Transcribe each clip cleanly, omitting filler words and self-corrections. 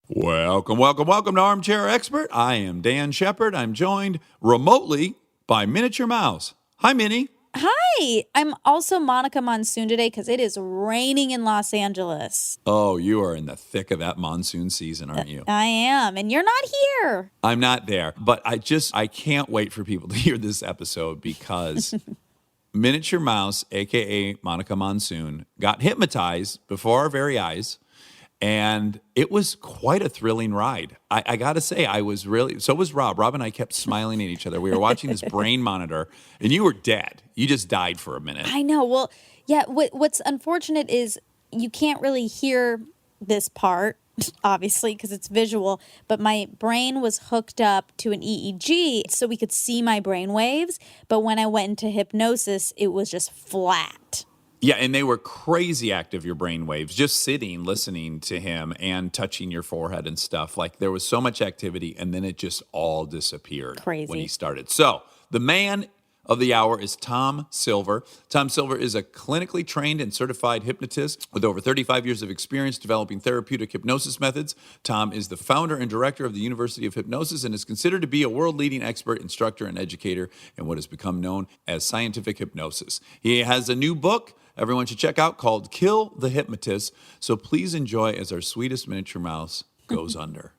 Welcome to Armchair Expert. I am Dan Shepard. I'm joined remotely by Miniature Mouse. Hi, Minnie. Hi. I'm also Monica Monsoon today because it is raining in Los Angeles. Oh, you are in the thick of that monsoon season, aren't you? I am, and you're not here. I'm not there, but I can't wait for people to hear this episode because Miniature Mouse, a.k.a. Monica Monsoon, got hypnotized before our very eyes. And it was quite a thrilling ride. I got to say, so was Rob. Rob and I kept smiling at each other. We were watching this brain monitor, and you were dead. You just died for a minute. I know. Well, yeah, what's unfortunate is you can't really hear this part, obviously, because it's visual, but my brain was hooked up to an EEG so we could see my brain waves. But when I went into hypnosis, it was just flat. Yeah, and they were crazy active, your brain waves, just sitting, listening to him and touching your forehead and stuff. Like there was so much activity, and then it just all disappeared when he started. So the man of the hour is Tom Silver. Tom Silver is a clinically trained and certified hypnotist with over 35 years of experience developing therapeutic hypnosis methods. Tom is the founder and director of the University of Hypnosis and is considered to be a world-leading expert, instructor, and educator in what has become known as scientific hypnosis. He has a new book everyone should check out called Kill the Hypnotist. So please enjoy as our sweetest miniature mouse goes under.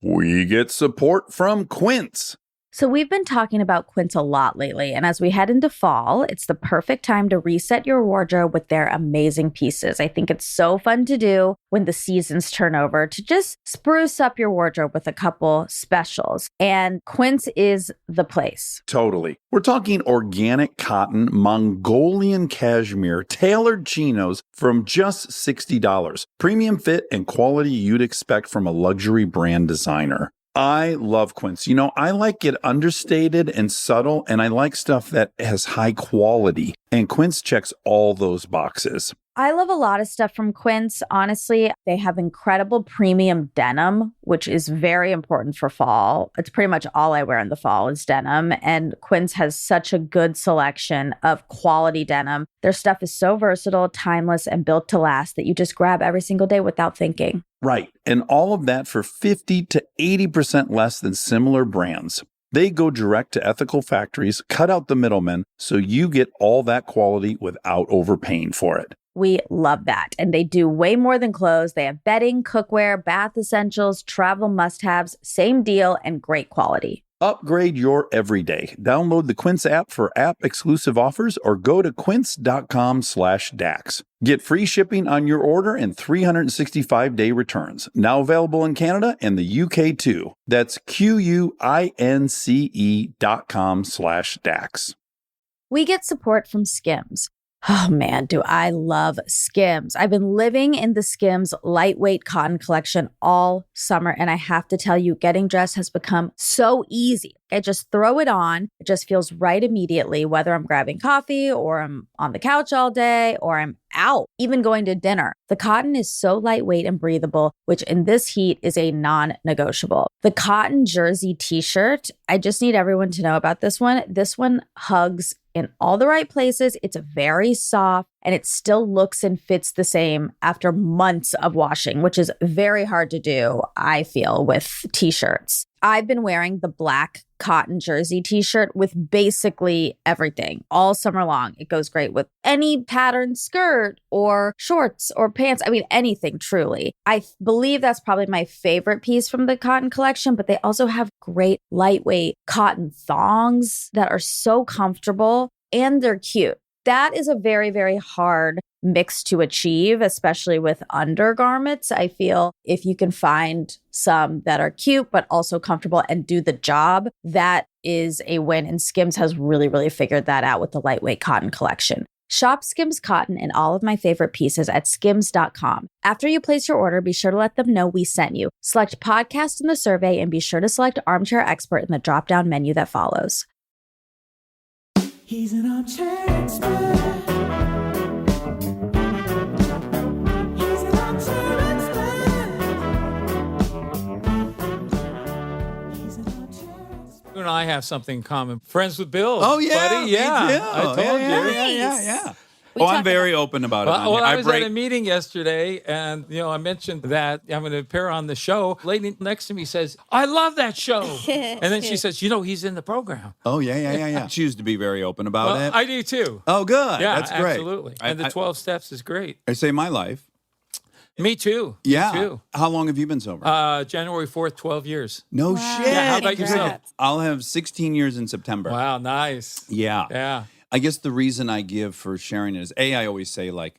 We get support from Quince. So we've been talking about Quince a lot lately, and as we head into fall, it's the perfect time to reset your wardrobe with their amazing pieces. I think it's so fun to do when the seasons turn over to just spruce up your wardrobe with a couple specials, and Quince is the place. Totally. We're talking organic cotton, Mongolian cashmere, tailored chinos from just $60. Premium fit and quality you'd expect from a luxury brand designer. I love Quince. You know, I like it understated and subtle, and I like stuff that has high quality. And Quince checks all those boxes. I love a lot of stuff from Quince. Honestly, they have incredible premium denim, which is very important for fall. It's pretty much all I wear in the fall is denim. And Quince has such a good selection of quality denim. Their stuff is so versatile, timeless, and built to last that you just grab every single day without thinking. Right. And all of that for 50 to 80% less than similar brands. They go direct to ethical factories, cut out the middlemen, so you get all that quality without overpaying for it. We love that. And they do way more than clothes. They have bedding, cookware, bath essentials, travel must-haves, same deal, and great quality. Upgrade your everyday. Download the Quince app for app-exclusive offers or go to quince.com/Dax. Get free shipping on your order and 365-day returns. Now available in Canada and the UK too. That's QUINCE.com/Dax. We get support from Skims. Oh man, do I love Skims. I've been living in the Skims lightweight cotton collection all summer, and I have to tell you, getting dressed has become so easy. I just throw it on. It just feels right immediately, whether I'm grabbing coffee or I'm on the couch all day or I'm out, even going to dinner. The cotton is so lightweight and breathable, which in this heat is a non-negotiable. The cotton jersey t-shirt, I just need everyone to know about this one. This one hugs in all the right places. It's very soft and it still looks and fits the same after months of washing, which is very hard to do, I feel, with t-shirts. I've been wearing the black cotton jersey t-shirt with basically everything all summer long. It goes great with any patterned skirt or shorts or pants. I mean, anything truly. I believe that's probably my favorite piece from the cotton collection, but they also have great lightweight cotton thongs that are so comfortable and they're cute. That is a very, very hard mix to achieve, especially with undergarments. I feel if you can find some that are cute, but also comfortable and do the job, that is a win. And Skims has really, really figured that out with the lightweight cotton collection. Shop Skims cotton and all of my favorite pieces at skims.com. After you place your order, be sure to let them know we sent you. Select podcast in the survey and be sure to select Armchair Expert in the drop-down menu that follows. He's an armchair expert. He's an armchair expert. He's an armchair expert. You and I have something in common. Friends with Bill. Oh, yeah. buddy. Yeah. Me too. I told you. Yeah. Oh, talk I'm very about- open about it. Well, on I here. was at a meeting yesterday, and I mentioned that I'm going to appear on the show. Lady next to me says, "I love that show," and then she says, "He's in the program." Oh, yeah. Choose to be very open about Well, it. I do too. Oh, good. Yeah, That's great. absolutely. And the 12 steps is great. I say my life. Me too. Yeah. Me too. How long have you been sober? January 4th, 12 years. No Wow. shit. Yeah, how about yourself? Congrats. I'll have 16 years in September. Wow, nice. Yeah. Yeah. I guess the reason I give for sharing it is I always say, like,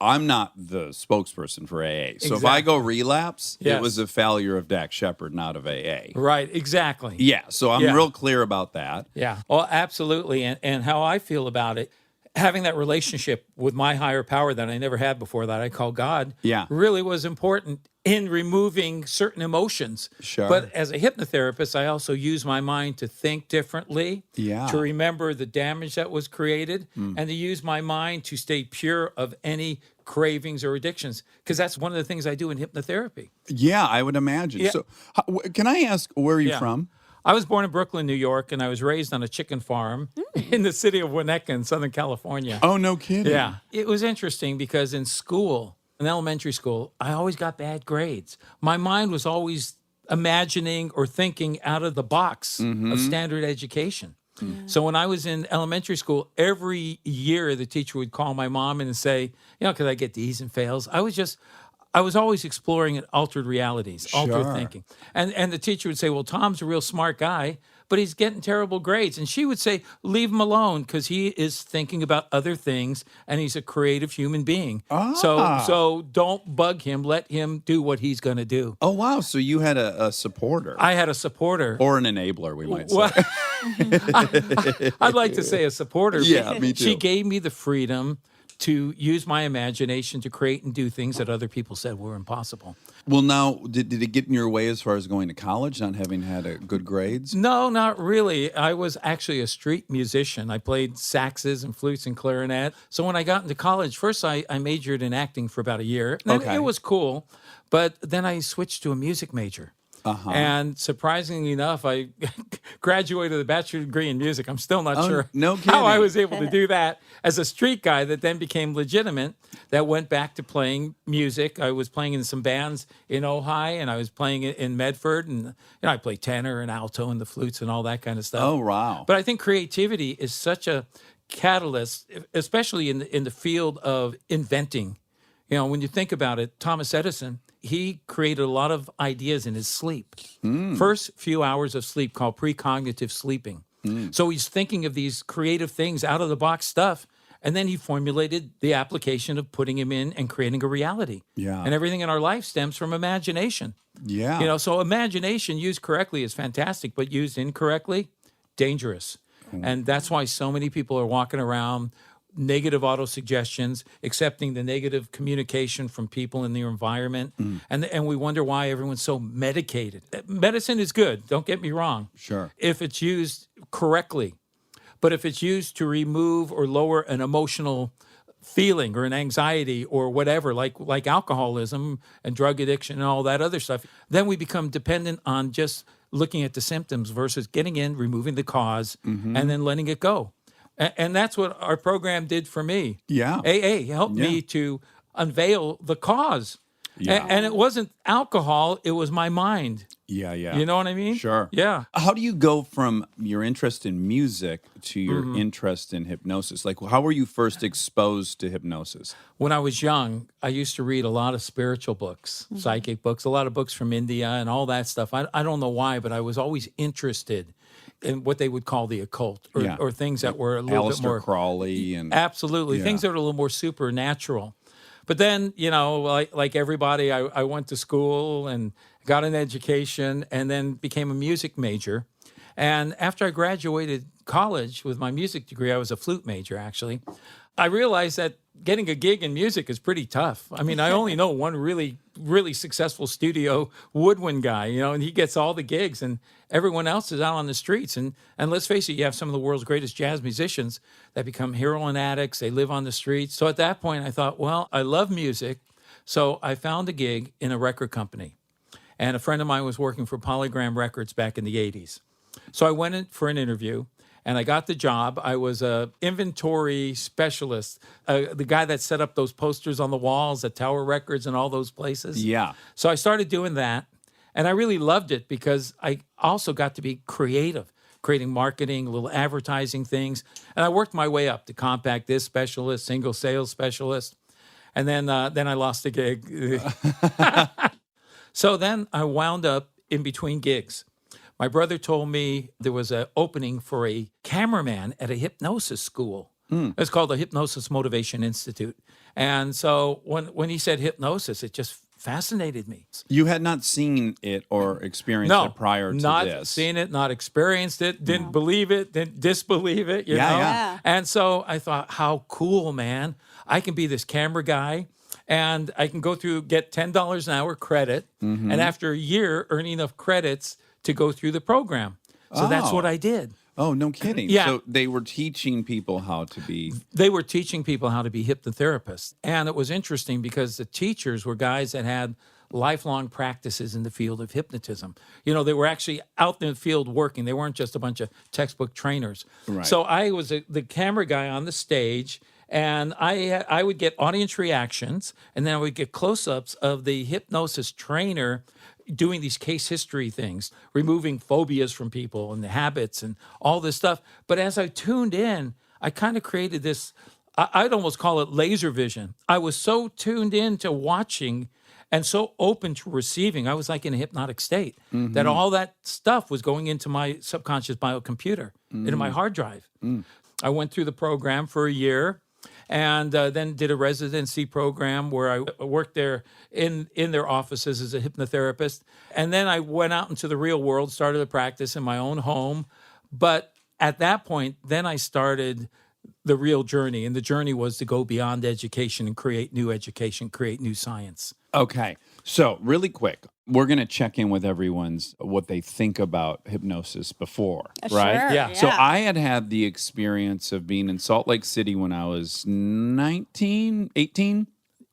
I'm not the spokesperson for AA. So if I go relapse, Yes. it was a failure of Dax Shepard, not of AA. Right, exactly. Yeah. So I'm Yeah. real clear about that. Yeah. Well, absolutely. And how I feel about it, having that relationship with my higher power that I never had before, that I call God, Yeah. really was important in removing certain emotions. Sure. But as a hypnotherapist, I also use my mind to think differently, Yeah. to remember the damage that was created, and to use my mind to stay pure of any cravings or addictions, because that's one of the things I do in hypnotherapy. Yeah, I would imagine. Yeah. So can I ask, where are you Yeah. from? I was born in Brooklyn, New York, and I was raised on a chicken farm in the city of Winnetka in Southern California. Oh, no kidding. Yeah. It was interesting because in school, in elementary school, I always got bad grades. My mind was always imagining or thinking out of the box of standard education. So when I was in elementary school, every year the teacher would call my mom in and say, could I get D's and fails? I was always exploring altered realities, altered Sure. thinking. And the teacher would say, well, Tom's a real smart guy, but he's getting terrible grades. And she would say, leave him alone because he is thinking about other things and he's a creative human being. So don't bug him. Let him do what he's going to do. Oh, wow. So you had a supporter. I had a supporter. Or an enabler, we might say. Well, I'd like to say a supporter. but Yeah, me too. She gave me the freedom to use my imagination to create and do things that other people said were impossible. Well, now, did it get in your way as far as going to college, not having had good grades? No, not really. I was actually a street musician. I played saxes and flutes and clarinet. So when I got into college, first I majored in acting for about a year. And Okay. it was cool, but then I switched to a music major. And surprisingly enough, I graduated with a bachelor's degree in music. I'm still not sure no how I kidding. was able to do that as a street guy that then became legitimate, that went back to playing music. I was playing in some bands in Ojai, and I was playing in Medford, and I play tenor and alto and the flutes and all that kind of stuff. Oh, wow. But I think creativity is such a catalyst, especially in the field of inventing. When you think about it, Thomas Edison, he created a lot of ideas in his sleep. First few hours of sleep called precognitive sleeping. So he's thinking of these creative things, out of the box stuff, and then he formulated the application of putting him in and creating a reality. Yeah. And everything in our life stems from imagination. Yeah. So imagination used correctly is fantastic, but used incorrectly, dangerous. And that's why so many people are walking around negative autosuggestions, accepting the negative communication from people in their environment. And we wonder why everyone's so medicated. Medicine is good, don't get me wrong. Sure. If it's used correctly. But if it's used to remove or lower an emotional feeling or an anxiety or whatever, like alcoholism and drug addiction and all that other stuff, then we become dependent on just looking at the symptoms versus getting in, removing the cause, and then letting it go. And that's what our program did for me. Yeah. AA helped me to unveil the cause. Yeah. And it wasn't alcohol, it was my mind. Yeah. You know what I mean? Sure. Yeah. How do you go from your interest in music to your interest in hypnosis? Like, how were you first exposed to hypnosis? When I was young, I used to read a lot of spiritual books, psychic books, a lot of books from India and all that stuff. I don't know why, but I was always interested in what they would call the occult or things that were a little bit Aleister more Crowley and absolutely Yeah. things that are a little more supernatural. But then, like everybody, I went to school and got an education and then became a music major. And after I graduated college with my music degree, I was a flute major, actually. I realized that getting a gig in music is pretty tough. I mean, I only know one really, really successful studio woodwind guy, and he gets all the gigs and everyone else is out on the streets. And let's face it, you have some of the world's greatest jazz musicians that become heroin addicts. They live on the streets. So at that point, I thought, well, I love music. So I found a gig in a record company. And a friend of mine was working for Polygram Records back in the 80s. So I went in for an interview. and I got the job. I was a inventory specialist, the guy that set up those posters on the walls at Tower Records and all those places. Yeah. So I started doing that, and I really loved it because I also got to be creative, creating marketing, little advertising things. And I worked my way up to compact disc specialist, single sales specialist. And then I lost the gig. So then I wound up in between gigs. My brother told me there was an opening for a cameraman at a hypnosis school. It's called the Hypnosis Motivation Institute. And so when he said hypnosis, it just fascinated me. You had not seen it or experienced it prior to not this. seen it, not experienced it, didn't believe it, didn't disbelieve it, you know? Yeah. And so I thought, how cool, man. I can be this camera guy and I can go through, get $10 an hour credit. And after a year, earn enough credits to go through the program. So that's what I did. Oh, no kidding. Yeah. So they were teaching people how to be. They were teaching people how to be hypnotherapists. And it was interesting because the teachers were guys that had lifelong practices in the field of hypnotism. You know, they were actually out in the field working. They weren't just a bunch of textbook trainers. Right. So I was the camera guy on the stage, and I would get audience reactions, and then I would get close-ups of the hypnosis trainer doing these case history things, removing phobias from people and the habits and all this stuff. But as I tuned in, I kind of created this, I'd almost call it laser vision. I was so tuned in to watching and so open to receiving. I was like in a hypnotic state that all that stuff was going into my subconscious biocomputer, into my hard drive. I went through the program for a year. And then did a residency program where I worked there in their offices as a hypnotherapist. And then I went out into the real world, started a practice in my own home. But at that point, then I started the real journey. And the journey was to go beyond education and create new education, create new science. Okay. So really quick, we're going to check in with everyone's what they think about hypnosis before, right? Sure, Yeah. So I had the experience of being in Salt Lake City when I was 18.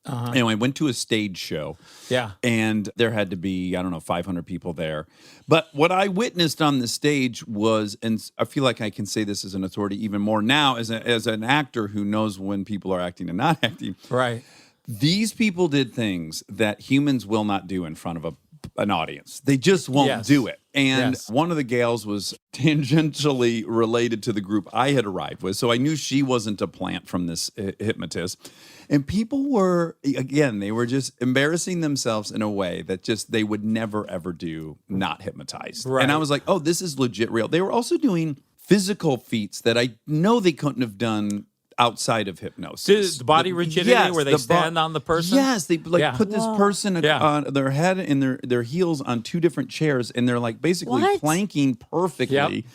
And I went to a stage show. Yeah. And there had to be, 500 people there. But what I witnessed on the stage was, and I feel like I can say this as an authority even more now as an actor who knows when people are acting and not acting. Right. These people did things that humans will not do in front of an audience. They just won't Yes. do it. And Yes. one of the gals was tangentially related to the group I had arrived with. So I knew she wasn't a plant from this hypnotist. And people were, again, they were just embarrassing themselves in a way that just they would never, ever do not hypnotized. Right. And I was like, oh, this is legit real. They were also doing physical feats that I know they couldn't have done outside of hypnosis. The body rigidity where they stand on the person? Yes, they put this person Yeah. on their head and their heels on two different chairs, and they're like basically What? planking perfectly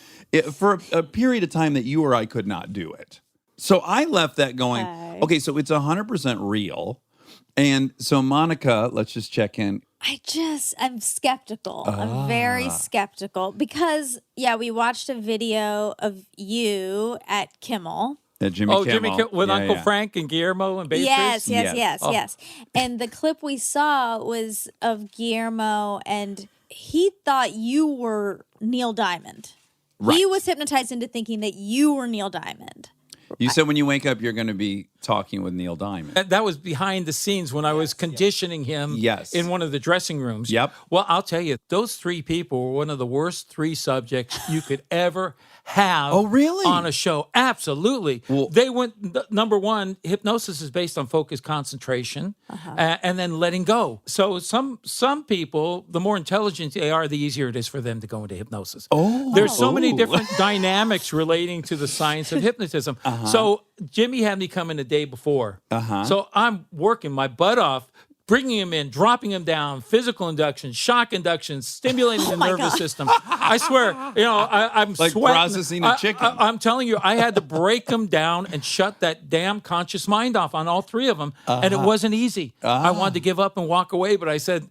for a period of time that you or I could not do it. So I left that going, okay, so it's 100% real. And so Monica, let's just check in. I'm skeptical. I'm very skeptical because, we watched a video of you at Kimmel. Jimmy Kimmel. Jimmy Kimmel with Yeah, Uncle yeah. Frank and Guillermo and Beatrice? Yes. And the clip we saw was of Guillermo, and he thought you were Neil Diamond. Right. He was hypnotized into thinking that you were Neil Diamond. You said when you wake up, you're going to be talking with Neil Diamond. That was behind the scenes when I was conditioning him in one of the dressing rooms. Yep. Well, I'll tell you, those three people were one of the worst three subjects you could ever have Oh, really? on a show. Absolutely. Well- They went, number one, hypnosis is based on focus, concentration, and then letting go. So some people, the more intelligent they are, the easier it is for them to go into hypnosis. There's so many different dynamics relating to the science of hypnotism. So Jimmy had me come in the day before. So I'm working my butt off, bringing him in, dropping him down, physical induction, shock induction, stimulating the nervous system. I swear, I'm Like sweating. processing a chicken. I'm telling you, I had to break them down and shut that damn conscious mind off on all three of them. And it wasn't easy. I wanted to give up and walk away, but I said,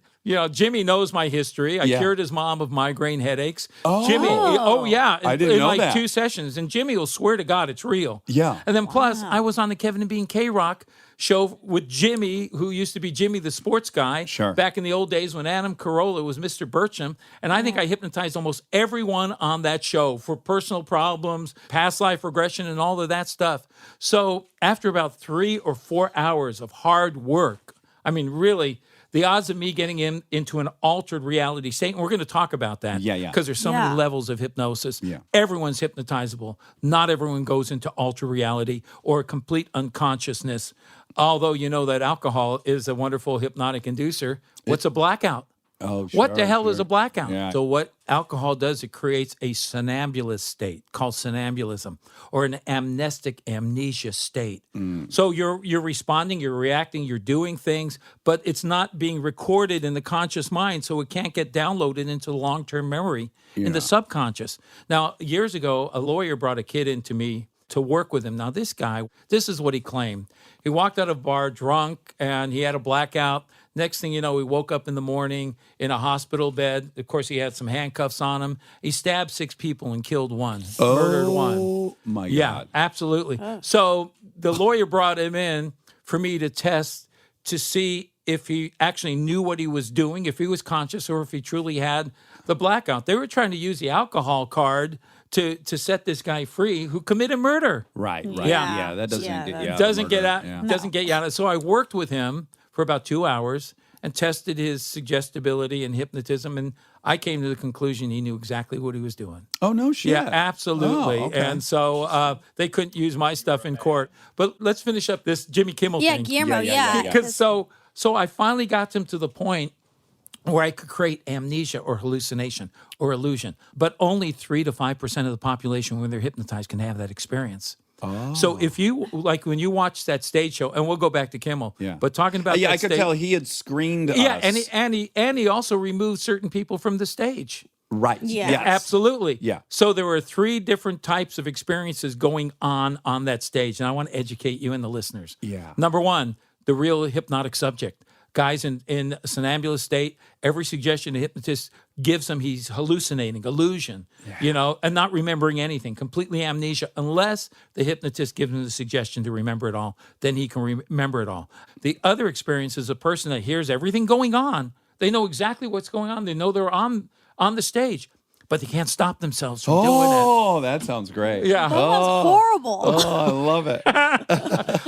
Jimmy knows my history. I cured his mom of migraine headaches. Jimmy, I didn't in know like that. 2 sessions. And Jimmy will swear to God it's real. Yeah. And then plus, I was on the Kevin and Bean K-Rock show with Jimmy, who used to be Jimmy the sports guy. Sure. Back in the old days when Adam Carolla was Mr. Bircham. And I think I hypnotized almost everyone on that show for personal problems, past life regression, and all of that stuff. So after about 3 or 4 hours of hard work, I mean, really, the odds of me getting him into an altered reality state, and we're going to talk about that. Yeah. Because there's so many levels of hypnosis. Yeah. Everyone's hypnotizable. Not everyone goes into altered reality or complete unconsciousness. Although you know that alcohol is a wonderful hypnotic inducer. What's a blackout? Oh, What the sure, hell is sure. a blackout? Yeah. So what alcohol does, it creates a somnambulous state called somnambulism, or an amnestic amnesia state. So you're responding, you're reacting, you're doing things, but it's not being recorded in the conscious mind, so it can't get downloaded into the long-term memory in the subconscious. Now, years ago, a lawyer brought a kid into me to work with him. Now, this guy, this is what he claimed. He walked out of a bar drunk, and he had a blackout. Next thing you know, he woke up in the morning in a hospital bed. Of course, he had some handcuffs on him. He stabbed 6 people and killed 1, murdered 1. Oh, my Yeah, God. absolutely. So the lawyer brought him in for me to test to see if he actually knew what he was doing, if he was conscious, or if he truly had the blackout. They were trying to use the alcohol card to set this guy free who committed murder. Right. Yeah. Yeah. That doesn't Yeah, get that- you out. Doesn't murder. get out. Yeah. Doesn't get you out. So I worked with him for about 2 hours and tested his suggestibility and hypnotism, and I came to the conclusion he knew exactly what he was doing. Oh, no shit. Yeah, absolutely. Oh, okay. And so they couldn't use my stuff in court. But let's finish up this Jimmy Kimmel Yeah, thing. Guillermo, Yeah. yeah. Because so I finally got him to the point where I could create amnesia or hallucination or illusion, but only 3 to 5% of the population, when they're hypnotized, can have that experience. So if you, like when you watch that stage show, and we'll go back to Kimmel, Yeah. but talking about Yeah, that I could stage- tell he had screened yeah, us. and he also removed certain people from the stage. Right. Yeah. Yes. Absolutely. Yeah. So there were 3 different types of experiences going on that stage, and I want to educate you and the listeners. Yeah. Number 1, the real hypnotic subject. Guys in a somnambulous state, every suggestion the hypnotist gives them, he's hallucinating, illusion, and not remembering anything, completely amnesia, unless the hypnotist gives him the suggestion to remember it all. Then he can remember it all. The other experience is a person that hears everything going on. They know exactly what's going on. They know they're on the stage, but they can't stop themselves from doing it. Oh, that sounds great. Yeah. That was horrible. Oh, I love it.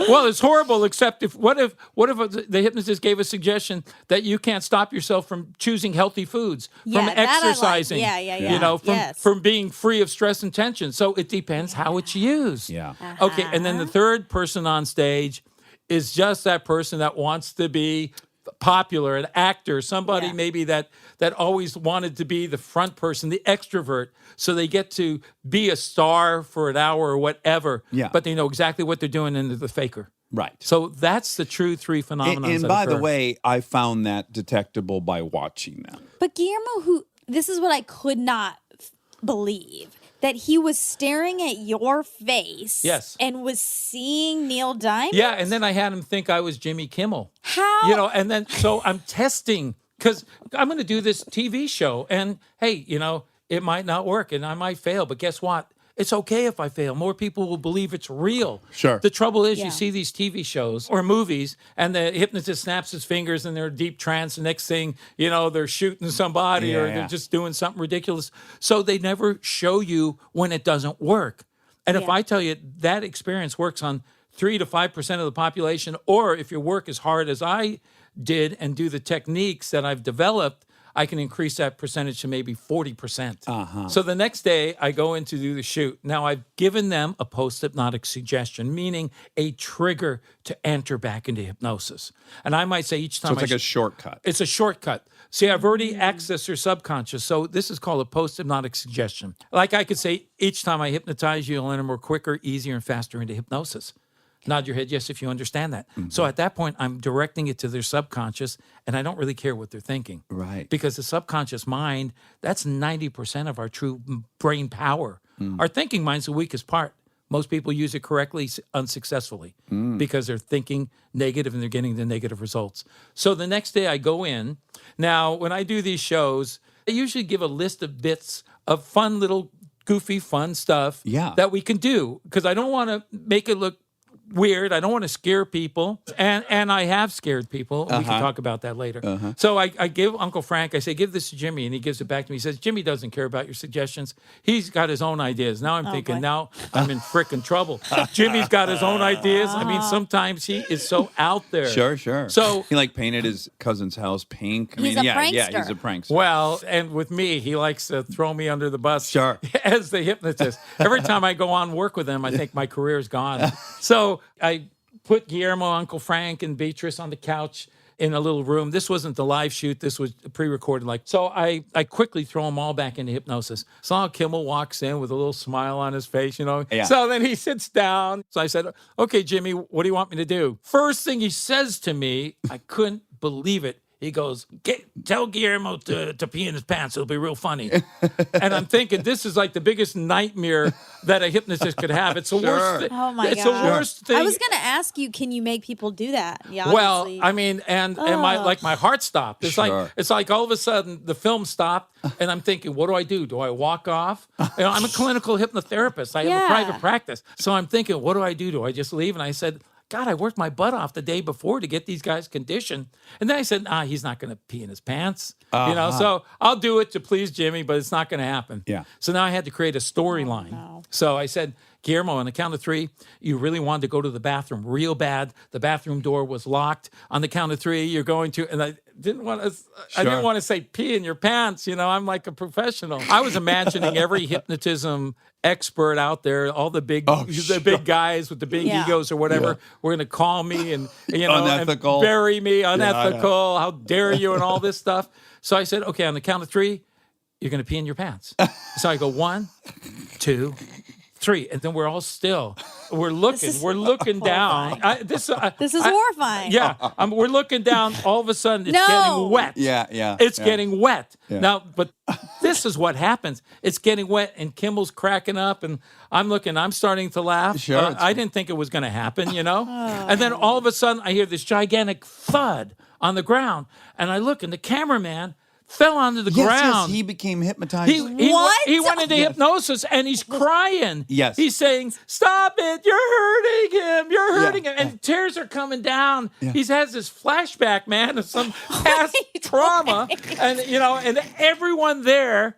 Well, it's horrible. Except what if the hypnotist gave a suggestion that you can't stop yourself from choosing healthy foods, Yeah, from that I like. exercising, Yeah. from being free of stress and tension. So it depends how it's used. Yeah. Okay, and then the third person on stage is just that person that wants to be popular, an actor, somebody maybe that always wanted to be the front person, the extrovert, so they get to be a star for an hour or whatever. Yeah. But they know exactly what they're doing, and they're the faker. Right. So that's the true 3 phenomena. And by the way, I found that detectable by watching them. But Guillermo, this is what I could not believe. That he was staring at your face Yes. and was seeing Neil Diamond? Yeah, and then I had him think I was Jimmy Kimmel. How? And then so I'm testing because I'm going to do this TV show, and hey, it might not work, and I might fail, but guess what? It's okay if I fail. More people will believe it's real. Sure. The trouble is, Yeah. you see these TV shows or movies, and the hypnotist snaps his fingers, and they're deep trance. The next thing, they're shooting somebody, or Yeah. they're just doing something ridiculous. So they never show you when it doesn't work. And if Yeah. I tell you that experience works on 3 to 5% of the population, or if you work as hard as I did and do the techniques that I've developed, I can increase that percentage to maybe 40%. So the next day, I go in to do the shoot. Now, I've given them a post-hypnotic suggestion, meaning a trigger to enter back into hypnosis. And I might say each time So it's like a shortcut. it's a shortcut. See, I've already accessed your subconscious. So this is called a post-hypnotic suggestion. Like I could say, each time I hypnotize you, you'll enter more quicker, easier, and faster into hypnosis. Nod your head, yes, if you understand that. So at that point, I'm directing it to their subconscious, and I don't really care what they're thinking. Right. Because the subconscious mind, that's 90% of our true brain power. Our thinking mind's the weakest part. Most people use it correctly, unsuccessfully, because they're thinking negative and they're getting the negative results. So the next day I go in. Now, when I do these shows, I usually give a list of bits of fun little goofy fun stuff Yeah. that we can do, because I don't want to make it look weird. I don't want to scare people. And I have scared people. We can talk about that later. So I give Uncle Frank, I say, give this to Jimmy. And he gives it back to me. He says, Jimmy doesn't care about your suggestions. He's got his own ideas. Now I'm thinking, now I'm in frickin' trouble. Jimmy's got his own ideas. I mean, sometimes he is so out there. Sure. So he like painted his cousin's house pink. I He's mean, a yeah, prankster. he's a prankster. well, and with me, he likes to throw me under the bus Sure. as the hypnotist. Every time I go on work with him, I think my career's gone. So I put Guillermo, Uncle Frank, and Beatrice on the couch in a little room. This wasn't the live shoot. This was pre-recorded. So I quickly throw them all back into hypnosis. So Kimmel walks in with a little smile on his face, Yeah. So then he sits down. So I said, okay, Jimmy, what do you want me to do? First thing he says to me, I couldn't believe it. He goes, tell Guillermo to pee in his pants. It'll be real funny. And I'm thinking, this is like the biggest nightmare that a hypnotist could have. It's the worst thing. Oh, my It's God. the worst thing. I was going to ask you, can you make people do that? Yeah, Well, obviously. I mean, and my heart stopped. It's Sure. like all of a sudden the film stopped, and I'm thinking, what do? Do I walk off? I'm a clinical hypnotherapist. I have a Yeah. private practice, so I'm thinking, what do? Do I just leave? And I said, God, I worked my butt off the day before to get these guys conditioned. And then I said, he's not going to pee in his pants. So I'll do it to please Jimmy, but it's not going to happen. Yeah. So now I had to create a storyline. no. So I said, Guillermo, on the count of 3, you really wanted to go to the bathroom real bad. The bathroom door was locked. On the count of 3, you're going to, and I didn't want to say pee in your pants. I'm like a professional. I was imagining every hypnotism expert out there, all the big guys with the big Yeah. egos or whatever, were going to call me and Unethical. and bury me, unethical. Yeah. How dare you, and all this stuff. So I said, okay, on the count of 3, you're going to pee in your pants. So I go 1, 2, 3, and then we're all still. We're looking. We're looking down. This is horrifying. Yeah, we're looking down. All of a sudden, it's No. getting wet. Yeah. It's yeah. getting wet. Yeah. Now, but this is what happens. It's getting wet, and Kimmel's cracking up, and I'm looking. I'm starting to laugh. Sure, it's- I didn't think it was going to happen, And then all of a sudden, I hear this gigantic thud on the ground, and I look, and the cameraman fell onto the ground. Yes, he became hypnotized. What? He went into hypnosis and he's crying. Yes. He's saying, stop it. You're hurting him. You're hurting him. And tears are coming down. Yeah. He has this flashback, man, of some past trauma. And, and everyone there.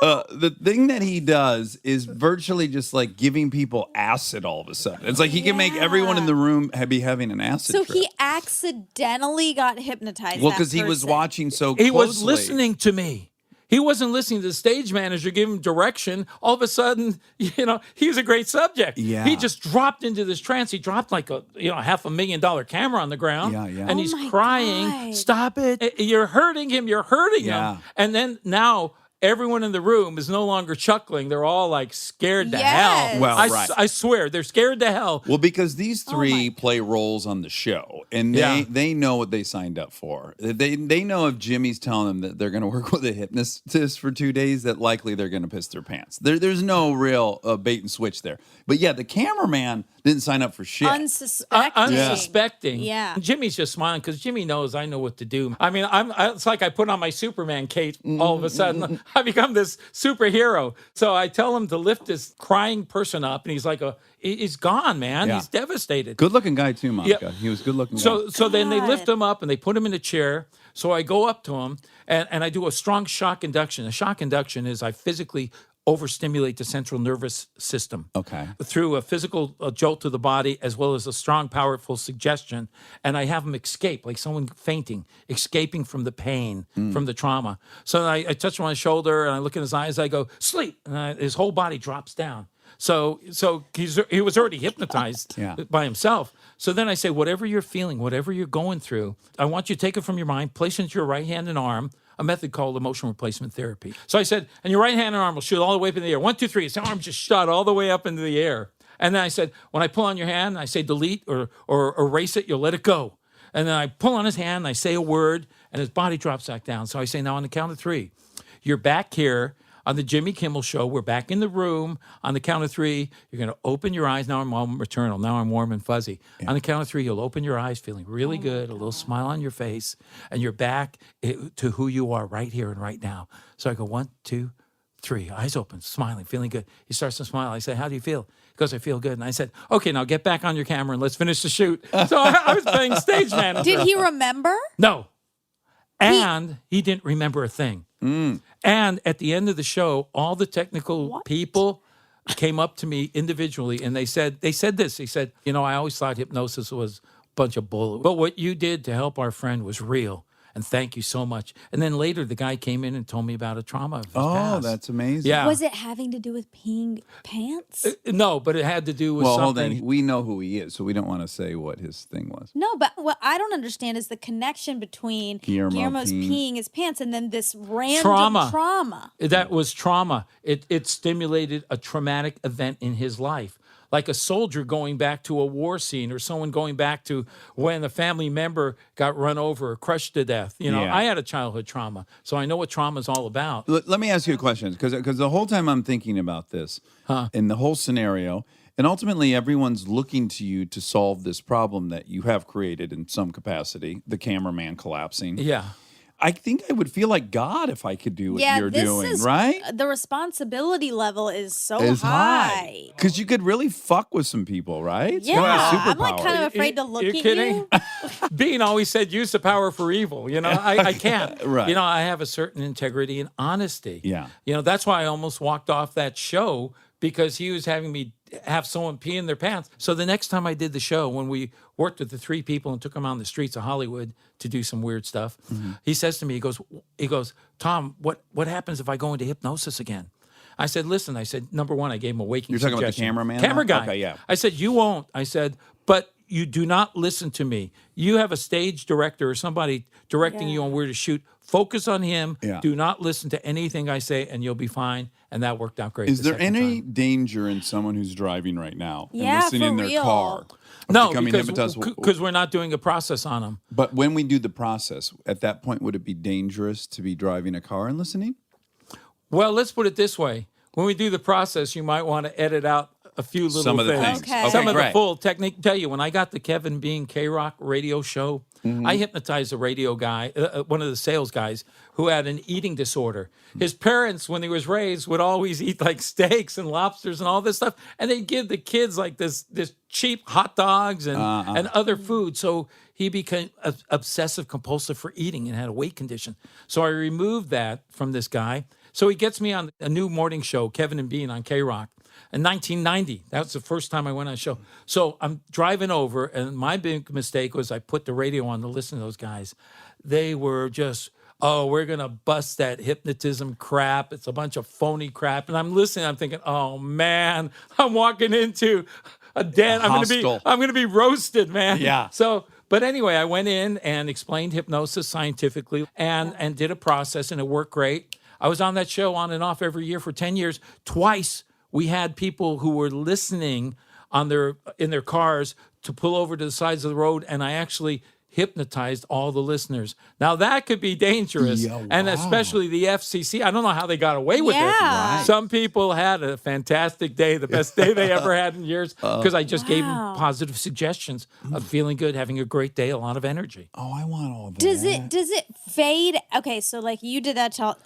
The thing that he does is virtually just like giving people acid all of a sudden. It's like he can make everyone in the room be having an acid So trip. he accidentally got hypnotized. Well, that because he was person. watching so closely. He was listening to me. He wasn't listening to the stage manager give him direction. All of a sudden, he's a great subject. Yeah. He just dropped into this trance. He dropped like a $500,000 camera on the ground. Yeah, yeah. And Oh he's my crying, God. stop it. You're hurting him. You're hurting Yeah. him. And then now everyone in the room is no longer chuckling. They're all like scared to Yes. hell. Well, I, right. I swear, they're scared to hell. Well, because these my three play roles on the show, and they know what they signed up for. They know if Jimmy's telling them that they're going to work with a hypnotist for 2 days, that likely they're going to piss their pants. There's no real bait and switch there. But yeah, the cameraman didn't sign up for shit. Unsuspecting. Unsuspecting. Yeah. Jimmy's just smiling because Jimmy knows I know what to do. I mean, it's like I put on my Superman cape. All of a sudden, I become this superhero. So I tell him to lift this crying person up, and he's like, he's gone, man. Yeah. He's devastated. Good looking guy too, Monica. Yeah. He was good looking. So then they lift God. him up and they put him in a chair. So I go up to him and I do a strong shock induction. A shock induction is I physically overstimulate the central nervous system. Okay. Through a physical jolt to the body as well as a strong, powerful suggestion. And I have him escape, like someone fainting, escaping from the pain, from the trauma. So I touch him on his shoulder and I look in his eyes. I go, sleep. And his whole body drops down. So he was already hypnotized Yeah. by himself. So then I say, whatever you're feeling, whatever you're going through, I want you to take it from your mind, place it into your right hand and arm, a method called emotion replacement therapy. So I said, and your right hand and arm will shoot all the way up in the air. 1, 2, 3. His arm just shot all the way up into the air. And then I said, when I pull on your hand, I say delete or erase it, you'll let it go. And then I pull on his hand, and I say a word, and his body drops back down. So I say, now on the count of 3, you're back here on the Jimmy Kimmel Show. We're back in the room. On the count of 3, you're going to open your eyes. Now I'm all maternal. Now I'm warm and fuzzy. On the count of 3, you'll open your eyes feeling really good, a little smile on your face, and you're back to who you are right here and right now. So I go 1, 2, 3, eyes open, smiling, feeling good. He starts to smile. I say, how do you feel? He goes, I feel good. And I said, okay, now get back on your camera and let's finish the shoot. So I was playing stage manager. Did he remember? No. And he didn't remember a thing. And at the end of the show, all the technical people came up to me individually and they said this. He said, I always thought hypnosis was a bunch of bull. But what you did to help our friend was real. And thank you so much. And then later, the guy came in and told me about a trauma of his past. That's amazing. Yeah. Was it having to do with peeing pants? No, but it had to do with Well, something. hold on. We know who he is, so we don't want to say what his thing was. No, but what I don't understand is the connection between Guillermo's peeing his pants and then this random trauma. That was trauma. It stimulated a traumatic event in his life. Like a soldier going back to a war scene or someone going back to when a family member got run over or crushed to death. I had a childhood trauma, so I know what trauma is all about. Let me ask you a question, because the whole time I'm thinking about this in the whole scenario, and ultimately everyone's looking to you to solve this problem that you have created in some capacity, the cameraman collapsing. Yeah. I think I would feel like God if I could do what you're doing, right? The responsibility level is so It's high. Because you could really fuck with some people, right? It's Yeah, one of the I'm like superpowers. kind of afraid to look You're at kidding? you. Bean always said, use the power for evil. I can't. Right. I have a certain integrity and honesty. Yeah. That's why I almost walked off that show because he was having me have someone pee in their pants. So the next time I did the show, when we worked with the 3 people and took them on the streets of Hollywood to do some weird stuff, he says to me, he goes, Tom, what happens if I go into hypnosis again? I said, listen, number one, I gave him a waking You're talking about the suggestion. cameraman? Camera guy. Okay, yeah. I said, you won't. I said, but you do not listen to me. You have a stage director or somebody directing you on where to shoot. Focus on him. Yeah. Do not listen to anything I say, and you'll be fine. And that worked out great. Is the there second any time. danger in someone who's driving right now and Yeah, listening for in their real. car? of No, becoming hypnotized? because we're not doing a process on them. But when we do the process, at that point, would it be dangerous to be driving a car and listening? Well, let's put it this way. When we do the process, you might want to edit out a few little Some of the things. Okay. Some of the great. full technique. Tell you, when I got the Kevin Bean K-Rock radio show, I hypnotized a radio guy, one of the sales guys, who had an eating disorder. His parents, when he was raised, would always eat like steaks and lobsters and all this stuff, and they'd give the kids like this cheap hot dogs and other food. So he became obsessive compulsive for eating and had a weight condition. So I removed that from this guy. So he gets me on a new morning show, Kevin and Bean on K-Rock. In 1990, that was the first time I went on a show. So I'm driving over, and my big mistake was I put the radio on to listen to those guys. They were just, we're going to bust that hypnotism crap. It's a bunch of phony crap. And I'm listening, I'm thinking, oh, man, I'm walking into a den. I'm going to be roasted, man. Yeah. So, but anyway, I went in and explained hypnosis scientifically and did a process, and it worked great. I was on that show on and off every year for 10 years. Twice we had people who were listening in their cars to pull over to the sides of the road, and I actually hypnotized all the listeners. Now that could be dangerous, and especially the FCC. I don't know how they got away with it. Yeah. Some people had a fantastic day, the best day they ever had in years, because I just gave them positive suggestions of feeling good, having a great day, a lot of energy. Oh, I want all that. Does it fade? Okay, so like you did that to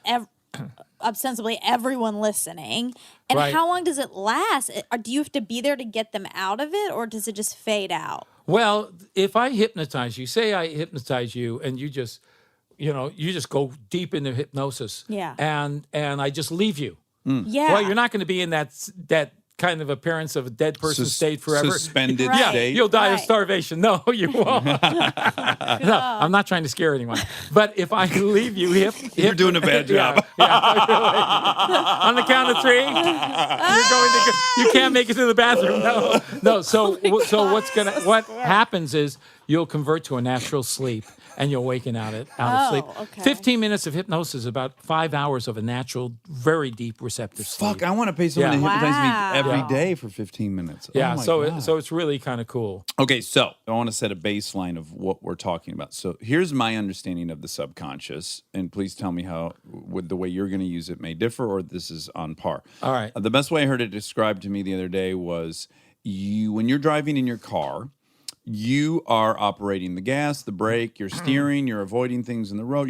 ostensibly everyone listening, and Right. how long does it last? Or do you have to be there to get them out of it, or does it just fade out? Well, if I hypnotize you, say I hypnotize you, and you just go deep into hypnosis, Yeah. and I just leave you. Yeah. Well, you're not going to be in that kind of appearance of a dead person state forever. Suspended Right. state. You'll die of Right. starvation. No, you won't. No, I'm not trying to scare anyone. But if I leave you, You're doing a bad job. On the count of 3, you're going to. You can't make it to the bathroom. No. So what happens is you'll convert to a natural sleep. And you'll waken out of sleep. Okay. 15 minutes of hypnosis is about 5 hours of a natural, very deep receptive sleep. Fuck, I want to pay someone to hypnotize Wow. me every day for 15 minutes. Yeah, Oh my so God. so it's really kind of cool. Okay, so I want to set a baseline of what we're talking about. So here's my understanding of the subconscious, and please tell me how the way you're going to use it may differ, or this is on par. All right. The best way I heard it described to me the other day was when you're driving in your car, you are operating the gas, the brake, you're steering, you're avoiding things in the road.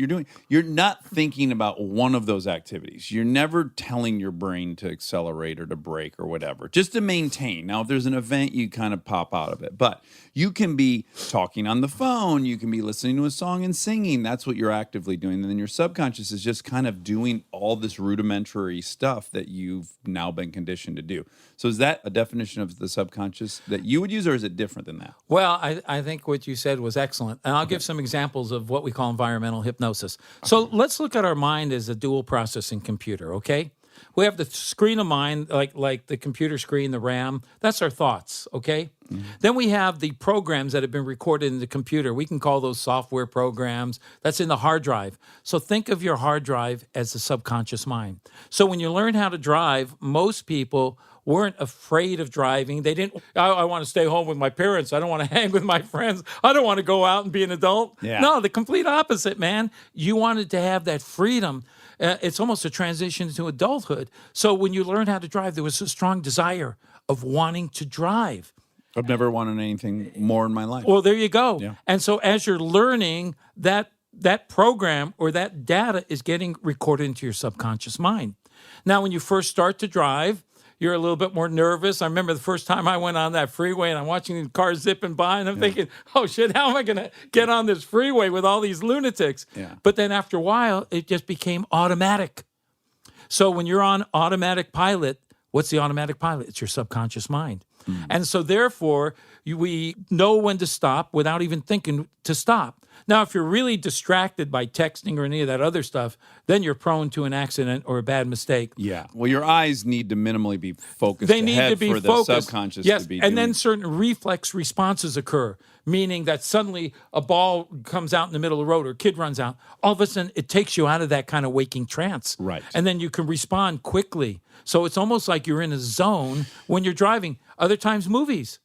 You're not thinking about one of those activities. You're never telling your brain to accelerate or to brake or whatever, just to maintain. Now, if there's an event, you kind of pop out of it. But you can be talking on the phone, you can be listening to a song and singing. That's what you're actively doing. And then your subconscious is just kind of doing all this rudimentary stuff that you've now been conditioned to do. So is that a definition of the subconscious that you would use, or is it different than that? Well, I think what you said was excellent. And I'll give some examples of what we call environmental hypnosis. So let's look at our mind as a dual processing computer, okay? We have the screen of mind, like the computer screen, the RAM. That's our thoughts, okay? Then we have the programs that have been recorded in the computer. We can call those software programs. That's in the hard drive. So think of your hard drive as the subconscious mind. So when you learn how to drive, most people weren't afraid of driving. They didn't, I want to stay home with my parents. I don't want to hang with my friends. I don't want to go out and be an adult. Yeah. No, the complete opposite, man. You wanted to have that freedom. It's almost a transition to adulthood. So when you learn how to drive, there was a strong desire of wanting to drive. I've never wanted anything more in my life. Well, there you go. Yeah. And so as you're learning, that program or that data is getting recorded into your subconscious mind. Now, when you first start to drive, you're a little bit more nervous. I remember the first time I went on that freeway and I'm watching the cars zipping by and I'm thinking, oh shit, how am I going to get on this freeway with all these lunatics? Yeah. But then after a while, it just became automatic. So when you're on automatic pilot, what's the automatic pilot? It's your subconscious mind. And so therefore, we know when to stop without even thinking to stop. Now, if you're really distracted by texting or any of that other stuff, then you're prone to an accident or a bad mistake. Yeah. Well, your eyes need to minimally be focused They need ahead to be for focused. the subconscious yes, to be and then doing- certain reflex responses occur, meaning that suddenly a ball comes out in the middle of the road or a kid runs out. All of a sudden, it takes you out of that kind of waking trance. Right. And then you can respond quickly. So it's almost like you're in a zone when you're driving. Other times, movies.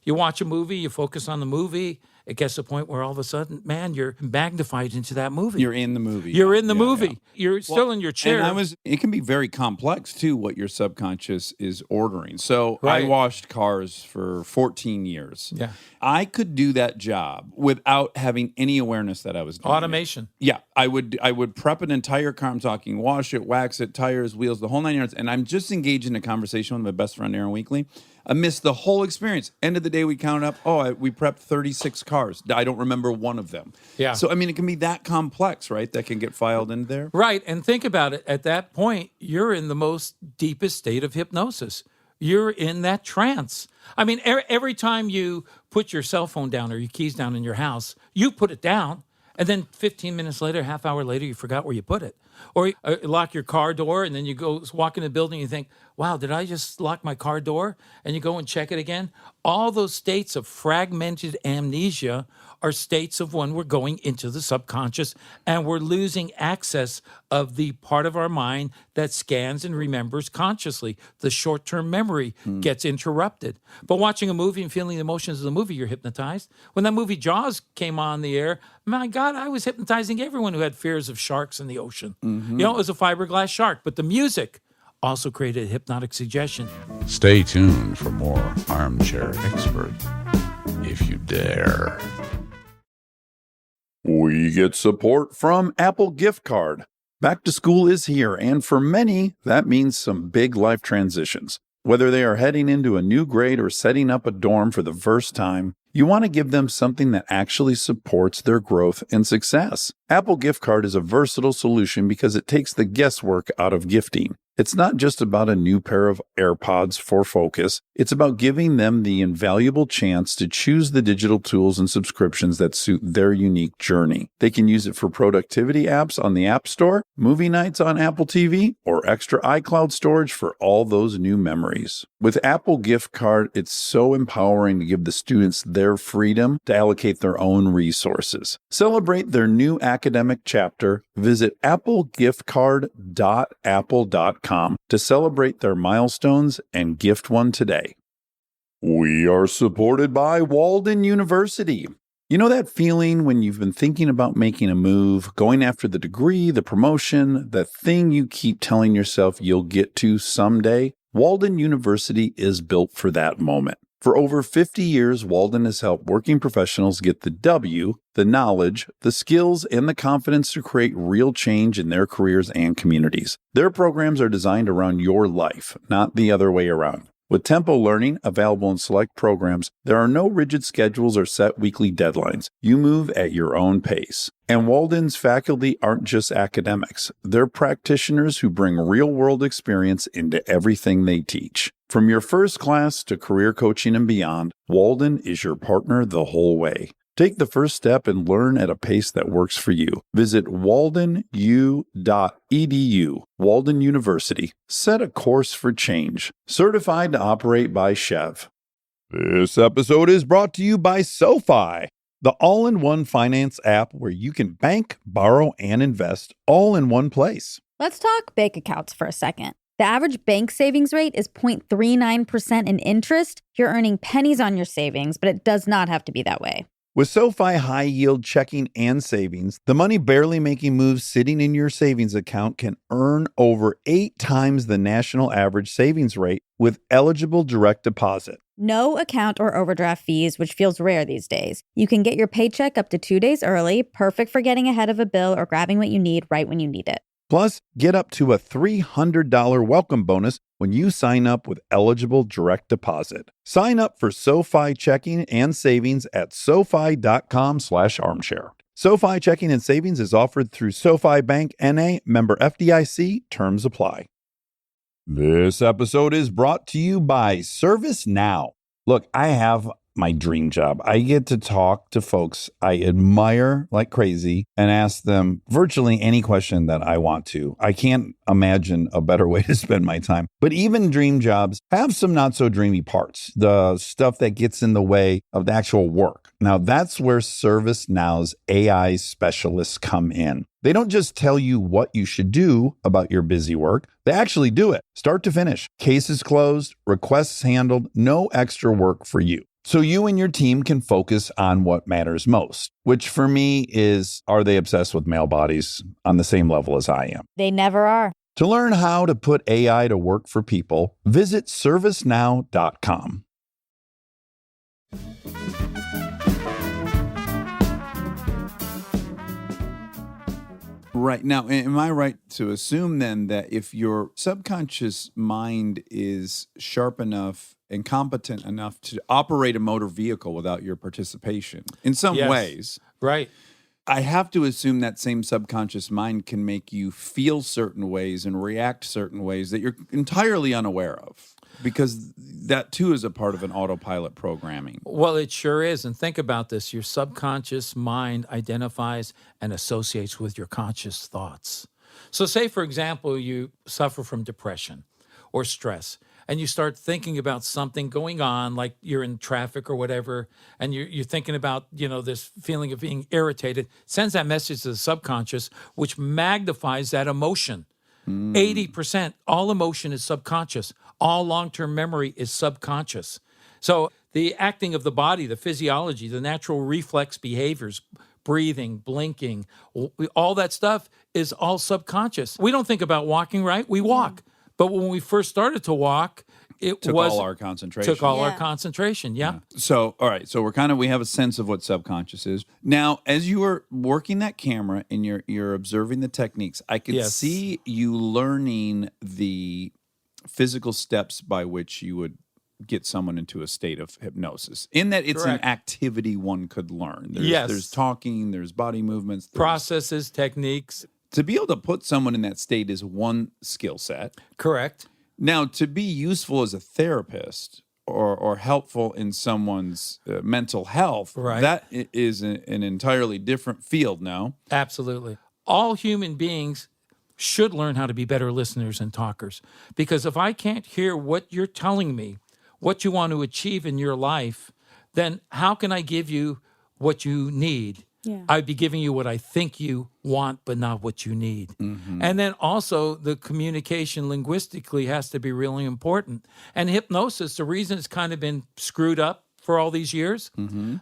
You watch a movie, you focus on the movie. It gets to the point where all of a sudden, man, you're magnified into that movie. You're in the movie. You're in the Yeah, movie. yeah. You're still in your chair. And it can be very complex too, what your subconscious is ordering. So Right. I washed cars for 14 years. Yeah. I could do that job without having any awareness that I was doing it. Automation. Yeah, I would prep an entire car. I'm talking wash it, wax it, tires, wheels, the whole 9 yards. And I'm just engaged in a conversation with my best friend, Aaron Weekly. I missed the whole experience. End of the day, we count up, we prepped 36 cars. I don't remember one of them. Yeah. So, I mean, it can be that complex, right? That can get filed in there. Right. And think about it. At that point, you're in the most deepest state of hypnosis. You're in that trance. I mean, every time you put your cell phone down or your keys down in your house, you put it down. And then 15 minutes later, half hour later, you forgot where you put it. Or you lock your car door and then you go walk in the building and you think, wow, did I just lock my car door? And you go and check it again. All those states of fragmented amnesia are states of when we're going into the subconscious and we're losing access of the part of our mind that scans and remembers consciously. The short-term memory gets interrupted. But watching a movie and feeling the emotions of the movie, you're hypnotized. When that movie Jaws came on the air, my God, I was hypnotizing everyone who had fears of sharks in the ocean. You know, it was a fiberglass shark, but the music also created a hypnotic suggestion. Stay tuned for more Armchair Expert, if you dare. We get support from Apple Gift Card. Back to school is here, and for many, that means some big life transitions. Whether they are heading into a new grade or setting up a dorm for the first time, you want to give them something that actually supports their growth and success. Apple Gift Card is a versatile solution because it takes the guesswork out of gifting. It's not just about a new pair of AirPods for focus. It's about giving them the invaluable chance to choose the digital tools and subscriptions that suit their unique journey. They can use it for productivity apps on the App Store, movie nights on Apple TV, or extra iCloud storage for all those new memories. With Apple Gift Card, it's so empowering to give the students their freedom to allocate their own resources. Celebrate their new academic chapter. Visit applegiftcard.apple.com to celebrate their milestones and gift one today. We are supported by Walden University. You know that feeling when you've been thinking about making a move, going after the degree, the promotion, the thing you keep telling yourself you'll get to someday? Walden University is built for that moment. For over 50 years, Walden has helped working professionals get the W, the knowledge, the skills, and the confidence to create real change in their careers and communities. Their programs are designed around your life, not the other way around. With Tempo Learning available in select programs, there are no rigid schedules or set weekly deadlines. You move at your own pace. And Walden's faculty aren't just academics. They're practitioners who bring real-world experience into everything they teach. From your first class to career coaching and beyond, Walden is your partner the whole way. Take the first step and learn at a pace that works for you. Visit waldenu.edu. Walden University. Set a course for change. Certified to operate by Chev. This episode is brought to you by SoFi, the all-in-one finance app where you can bank, borrow, and invest all in one place. Let's talk bank accounts for a second. The average bank savings rate is 0.39% in interest. You're earning pennies on your savings, but it does not have to be that way. With SoFi high-yield checking and savings, the money barely making moves sitting in your savings account can earn over 8 times the national average savings rate with eligible direct deposit. No account or overdraft fees, which feels rare these days. You can get your paycheck up to 2 days early, perfect for getting ahead of a bill or grabbing what you need right when you need it. Plus, get up to a $300 welcome bonus when you sign up with eligible direct deposit. Sign up for SoFi checking and savings at SoFi.com/armchair. SoFi checking and savings is offered through SoFi Bank NA, member FDIC. Terms apply. This episode is brought to you by ServiceNow. Look, I have my dream job. I get to talk to folks I admire like crazy and ask them virtually any question that I want to. I can't imagine a better way to spend my time. But even dream jobs have some not so dreamy parts, the stuff that gets in the way of the actual work. Now, that's where ServiceNow's AI specialists come in. They don't just tell you what you should do about your busy work. They actually do it, start to finish. Cases closed, requests handled, no extra work for you. So you and your team can focus on what matters most, which for me is, are they obsessed with male bodies on the same level as I am? They never are. To learn how to put AI to work for people, visit servicenow.com. Right. Now, am I right to assume then that if your subconscious mind is sharp enough and competent enough to operate a motor vehicle without your participation in some Yes. ways, Right. I have to assume that same subconscious mind can make you feel certain ways and react certain ways that you're entirely unaware of, because that too is a part of an autopilot programming. Well, it sure is. And think about this. Your subconscious mind identifies and associates with your conscious thoughts. So say, for example, you suffer from depression or stress, and you start thinking about something going on, like you're in traffic or whatever, and you're thinking about, this feeling of being irritated, sends that message to the subconscious, which magnifies that emotion. 80%, all emotion is subconscious. All long-term memory is subconscious. So the acting of the body, the physiology, the natural reflex behaviors, breathing, blinking, all that stuff is all subconscious. We don't think about walking, right? We walk. But when we first started to walk, it Took all our concentration. took all our Yeah. concentration. Yeah. So, all right. So we have a sense of what subconscious is. Now, as you are working that camera and you're observing the techniques, I could Yes. see you learning the physical steps by which you would get someone into a state of hypnosis. In that it's Correct. an activity one could learn. Yes. There's talking, there's body movements. Processes, techniques. To be able to put someone in that state is one skill set. Correct. Now, to be useful as a therapist or helpful in someone's mental health, Right. that is an entirely different field now. Absolutely. All human beings should learn how to be better listeners and talkers. Because if I can't hear what you're telling me, what you want to achieve in your life, then how can I give you what you need? Yeah. I'd be giving you what I think you want, but not what you need. And then also the communication linguistically has to be really important. And hypnosis, the reason it's kind of been screwed up for all these years.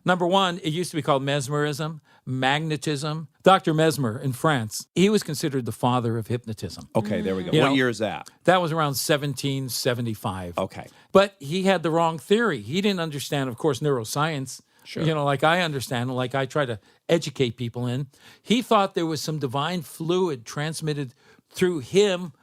Number one, it used to be called mesmerism, magnetism. Dr. Mesmer in France, he was considered the father of hypnotism. Okay, there we go. You What know, year is that? That was around 1775. Okay. But he had the wrong theory. He didn't understand, of course, neuroscience. Sure. You know, like I understand, like I try to educate people in. He thought there was some divine fluid transmitted through him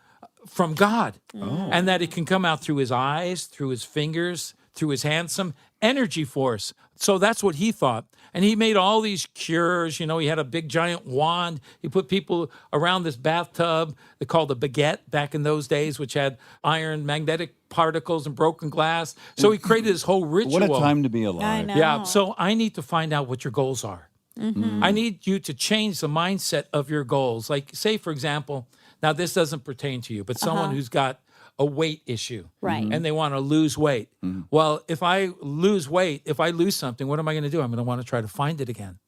from God, and that it can come out through his eyes, through his fingers, through his hands, some energy force. So that's what he thought. And he made all these cures. You know, he had a big giant wand. He put people around this bathtub. They called a baguette back in those days, which had iron magnetic particles and broken glass. So he created this whole ritual. What a time to be I alive. know. Yeah. So I need to find out what your goals are. I need you to change the mindset of your goals. Like, say, for example, now this doesn't pertain to you, but someone who's got a weight issue. Right. And they want to lose weight. Well, if I lose weight, if I lose something, what am I going to do? I'm going to want to try to find it again.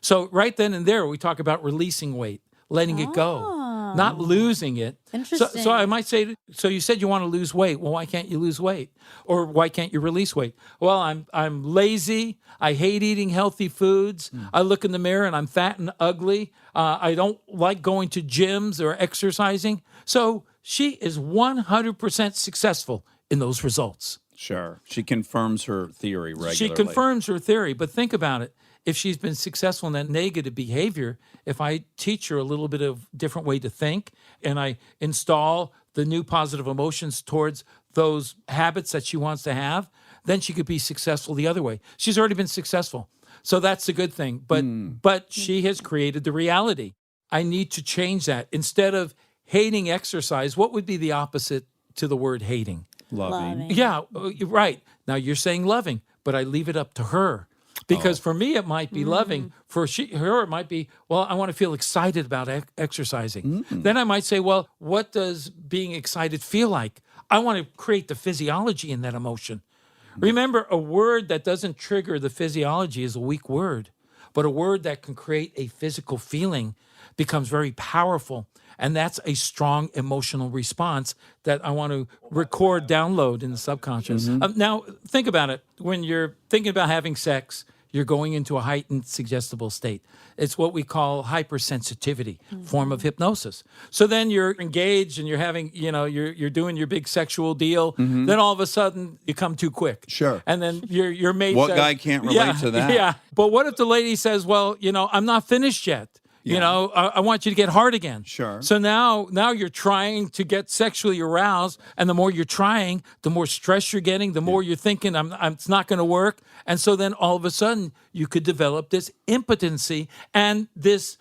So right then and there, we talk about releasing weight, letting it go, not losing it. Interesting. So I might say, so you said you want to lose weight. Well, why can't you lose weight? Or why can't you release weight? Well, I'm lazy. I hate eating healthy foods. I look in the mirror and I'm fat and ugly. I don't like going to gyms or exercising. So she is 100% successful in those results. Sure. She confirms her theory regularly. She confirms her theory, but think about it. If she's been successful in that negative behavior, if I teach her a little bit of different way to think and I install the new positive emotions towards those habits that she wants to have, then she could be successful the other way. She's already been successful. So that's a good thing. But she has created the reality. I need to change that. Instead of hating exercise, what would be the opposite to the word hating? Loving. Yeah, you're right. Now you're saying loving, but I leave it up to her. Because for me, it might be loving. For her, it might be, well, I want to feel excited about exercising. Then I might say, well, what does being excited feel like? I want to create the physiology in that emotion. Remember, a word that doesn't trigger the physiology is a weak word. But a word that can create a physical feeling becomes very powerful. And that's a strong emotional response that I want to record, download in the subconscious. Now, think about it. When you're thinking about having sex, you're going into a heightened suggestible state. It's what we call hypersensitivity, form of hypnosis. So then you're engaged and you're having, you're doing your big sexual deal. Then all of a sudden you come too quick. Sure. And then your mate What says, guy can't relate to that? Yeah. But what if the lady says, well, I'm not finished yet. I want you to get hard again. Sure. So now you're trying to get sexually aroused, and the more you're trying, the more stress you're getting, the more you're thinking, it's not going to work. And so then all of a sudden you could develop this impotency and this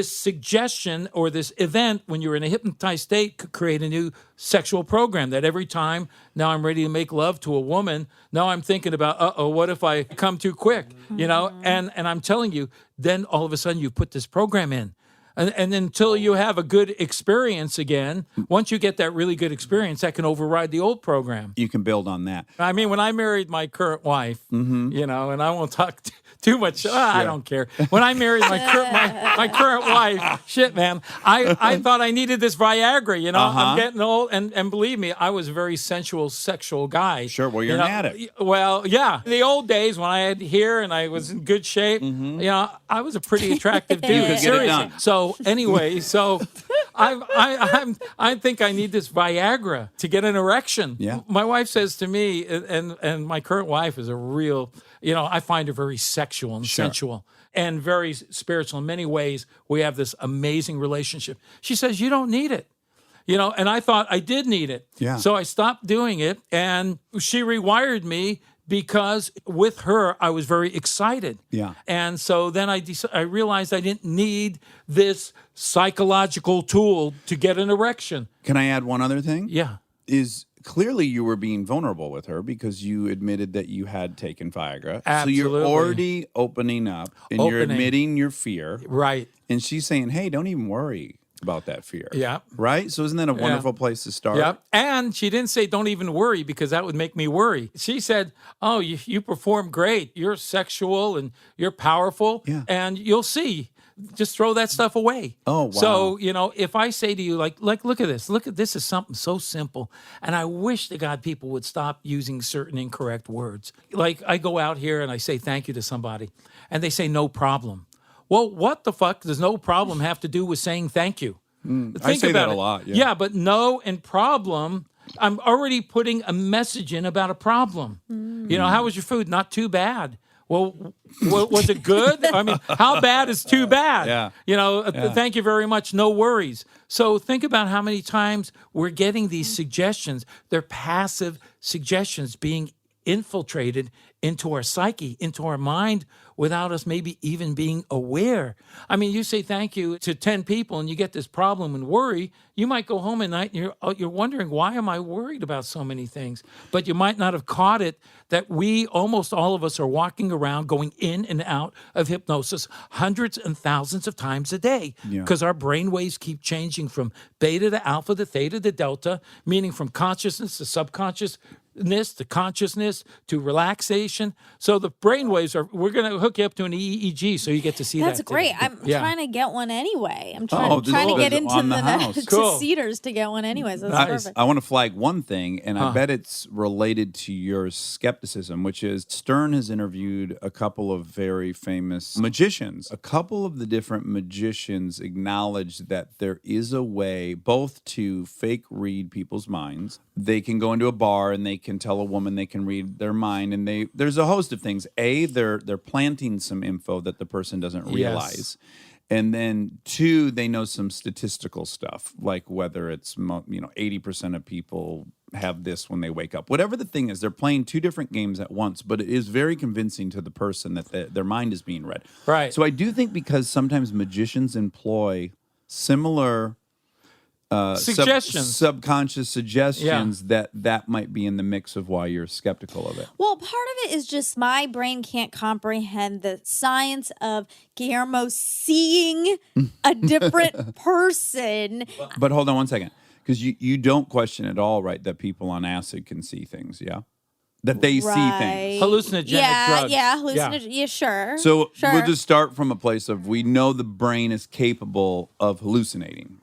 suggestion or this event when you're in a hypnotized state could create a new sexual program that every time now I'm ready to make love to a woman, now I'm thinking about, what if I come too quick, And I'm telling you, then all of a sudden you put this program in. And until you have a good experience again, once you get that really good experience, that can override the old program. You can build on that. I mean, when I married my current wife, and I won't talk too much. I don't care. When I married my current wife, shit, man, I thought I needed this Viagra. I'm getting old, and believe me, I was a very sensual, sexual guy. Sure. Well, you're an addict. Well, yeah. The old days when I had hair and I was in good shape, I was a pretty attractive dude. You could get it Seriously. done. So anyway, I think I need this Viagra to get an erection. Yeah. My wife says to me, and my current wife is a real, I find her very sexual and sensual and very spiritual. In many ways, we have this amazing relationship. She says, you don't need it. And I thought I did need it. Yeah. So I stopped doing it, and she rewired me because with her, I was very excited. Yeah. And so then I realized I didn't need this psychological tool to get an erection. Can I add one other thing? Yeah. Is clearly you were being vulnerable with her because you admitted that you had taken Viagra. Absolutely. So you're already opening up and you're admitting your fear. Right. And she's saying, hey, don't even worry about that fear. Yeah. Right? So isn't that a wonderful place to start? Yep. And she didn't say, don't even worry, because that would make me worry. She said, you perform great. You're sexual and you're powerful. Yeah. And you'll see just throw that stuff away. Oh, wow. So, if I say to you, like, look at this is something so simple. And I wish to God people would stop using certain incorrect words. Like I go out here and I say thank you to somebody and they say no problem. Well, what the fuck does no problem have to do with saying thank you? I say that a lot. Yeah, but no and problem, I'm already putting a message in about a problem. How was your food? Not too bad. Well, was it good? I mean, how bad is too bad? Yeah. Thank you very much. No worries. So think about how many times we're getting these suggestions. They're passive suggestions being infiltrated into our psyche, into our mind, without us maybe even being aware. I mean, you say thank you to 10 people and you get this problem and worry, you might go home at night and you're wondering, why am I worried about so many things? But you might not have caught it that almost all of us are walking around going in and out of hypnosis hundreds and thousands of times a day because our brain waves keep changing from beta to alpha to theta to delta, meaning from consciousness to subconscious to consciousness to relaxation. So the brain waves we're going to hook you up to an EEG so you get to see That's that. great. I'm trying to get one anyway. I'm trying to get into on the house. to Cool. Cedars to get one anyways. That's Nice. perfect. I want to flag one thing, and I bet it's related to your skepticism, which is Stern has interviewed a couple of very famous magicians. A couple of the different magicians acknowledge that there is a way both to fake read people's minds. They can go into a bar and they can tell a woman they can read their mind, and there's a host of things. They're planting some info that the person doesn't realize. And then 2, they know some statistical stuff, like whether it's 80% of people have this when they wake up. Whatever the thing is, they're playing 2 different games at once, but it is very convincing to the person that their mind is being read. Right. So I do think because sometimes magicians employ similar suggestions, subconscious suggestions, that might be in the mix of why you're skeptical of it. Well, part of it is just my brain can't comprehend the science of Guillermo seeing a different person. But hold on one second, because you don't question at all, right, that people on acid can see things, yeah? That they see things. Hallucinogenic drugs. Yeah, sure. So sure. we'll just start from a place of we know the brain is capable of hallucinating.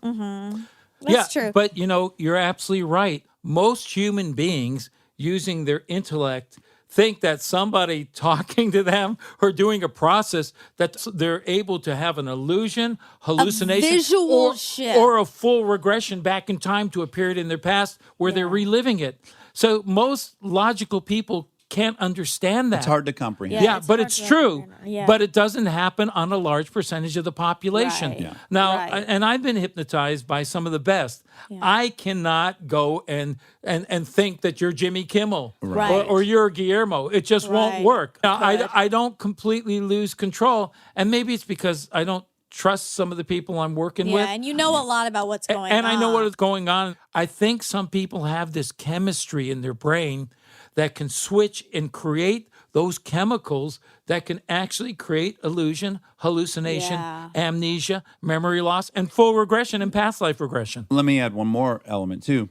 That's true. But you're absolutely right. Most human beings using their intellect think that somebody talking to them or doing a process that they're able to have an illusion, hallucination, visual shift. or a full regression back in time to a period in their past where they're reliving it. So most logical people can't understand that. It's hard to comprehend. Yeah, it's but hard it's to true. understand. Yeah. But it doesn't happen on a large percentage of the population. Right. Yeah. Now, Right. and I've been hypnotized by some of the best. Yeah. I cannot go and think that you're Jimmy Kimmel Right. or you're Guillermo. It just won't Right. work. Now, Good. I don't completely lose control, and maybe it's because I don't trust some of the people I'm working with. Yeah, and you know a lot about what's going on. And I know what is going on. I think some people have this chemistry in their brain that can switch and create those chemicals that can actually create illusion, hallucination, Yeah. amnesia, memory loss, and full regression and past life regression. Let me add one more element too.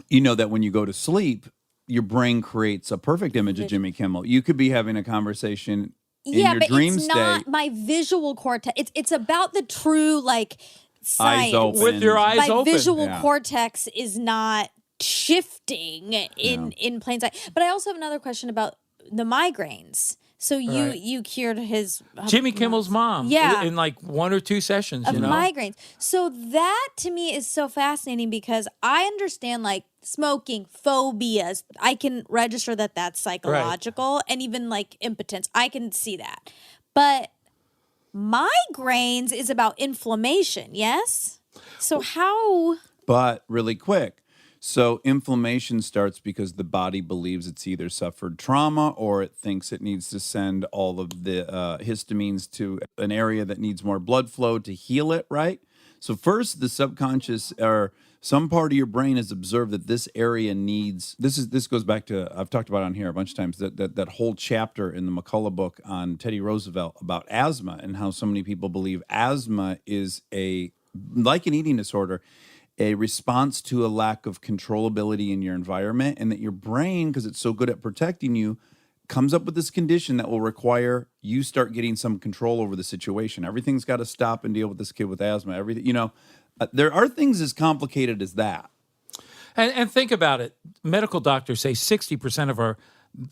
You know that when you go to sleep, your brain creates a perfect image of Jimmy Kimmel. You could be having a conversation in your but dream it's state. not my visual cortex. It's about the true science. open. With your eyes My open. visual Yeah. cortex is not shifting in plain sight. But I also have another question about the migraines. So Right. you cured his Jimmy Kimmel's mom. Yeah. In like 1 or 2 sessions, of you know? migraines. So that to me is so fascinating because I understand smoking, phobias. I can register that that's psychological and even impotence. I can see that. But migraines is about inflammation, yes? So how But really quick. So inflammation starts because the body believes it's either suffered trauma or it thinks it needs to send all of the histamines to an area that needs more blood flow to heal it, right? So first, the subconscious or some part of your brain has observed that this area needs. This goes back to I've talked about on here a bunch of times that whole chapter in the McCullough book on Teddy Roosevelt about asthma and how so many people believe asthma is like an eating disorder, a response to a lack of controllability in your environment, and that your brain, because it's so good at protecting you, comes up with this condition that will require you start getting some control over the situation. Everything's got to stop and deal with this kid with asthma. Everything, there are things as complicated as that. And think about it. Medical doctors say 60% of our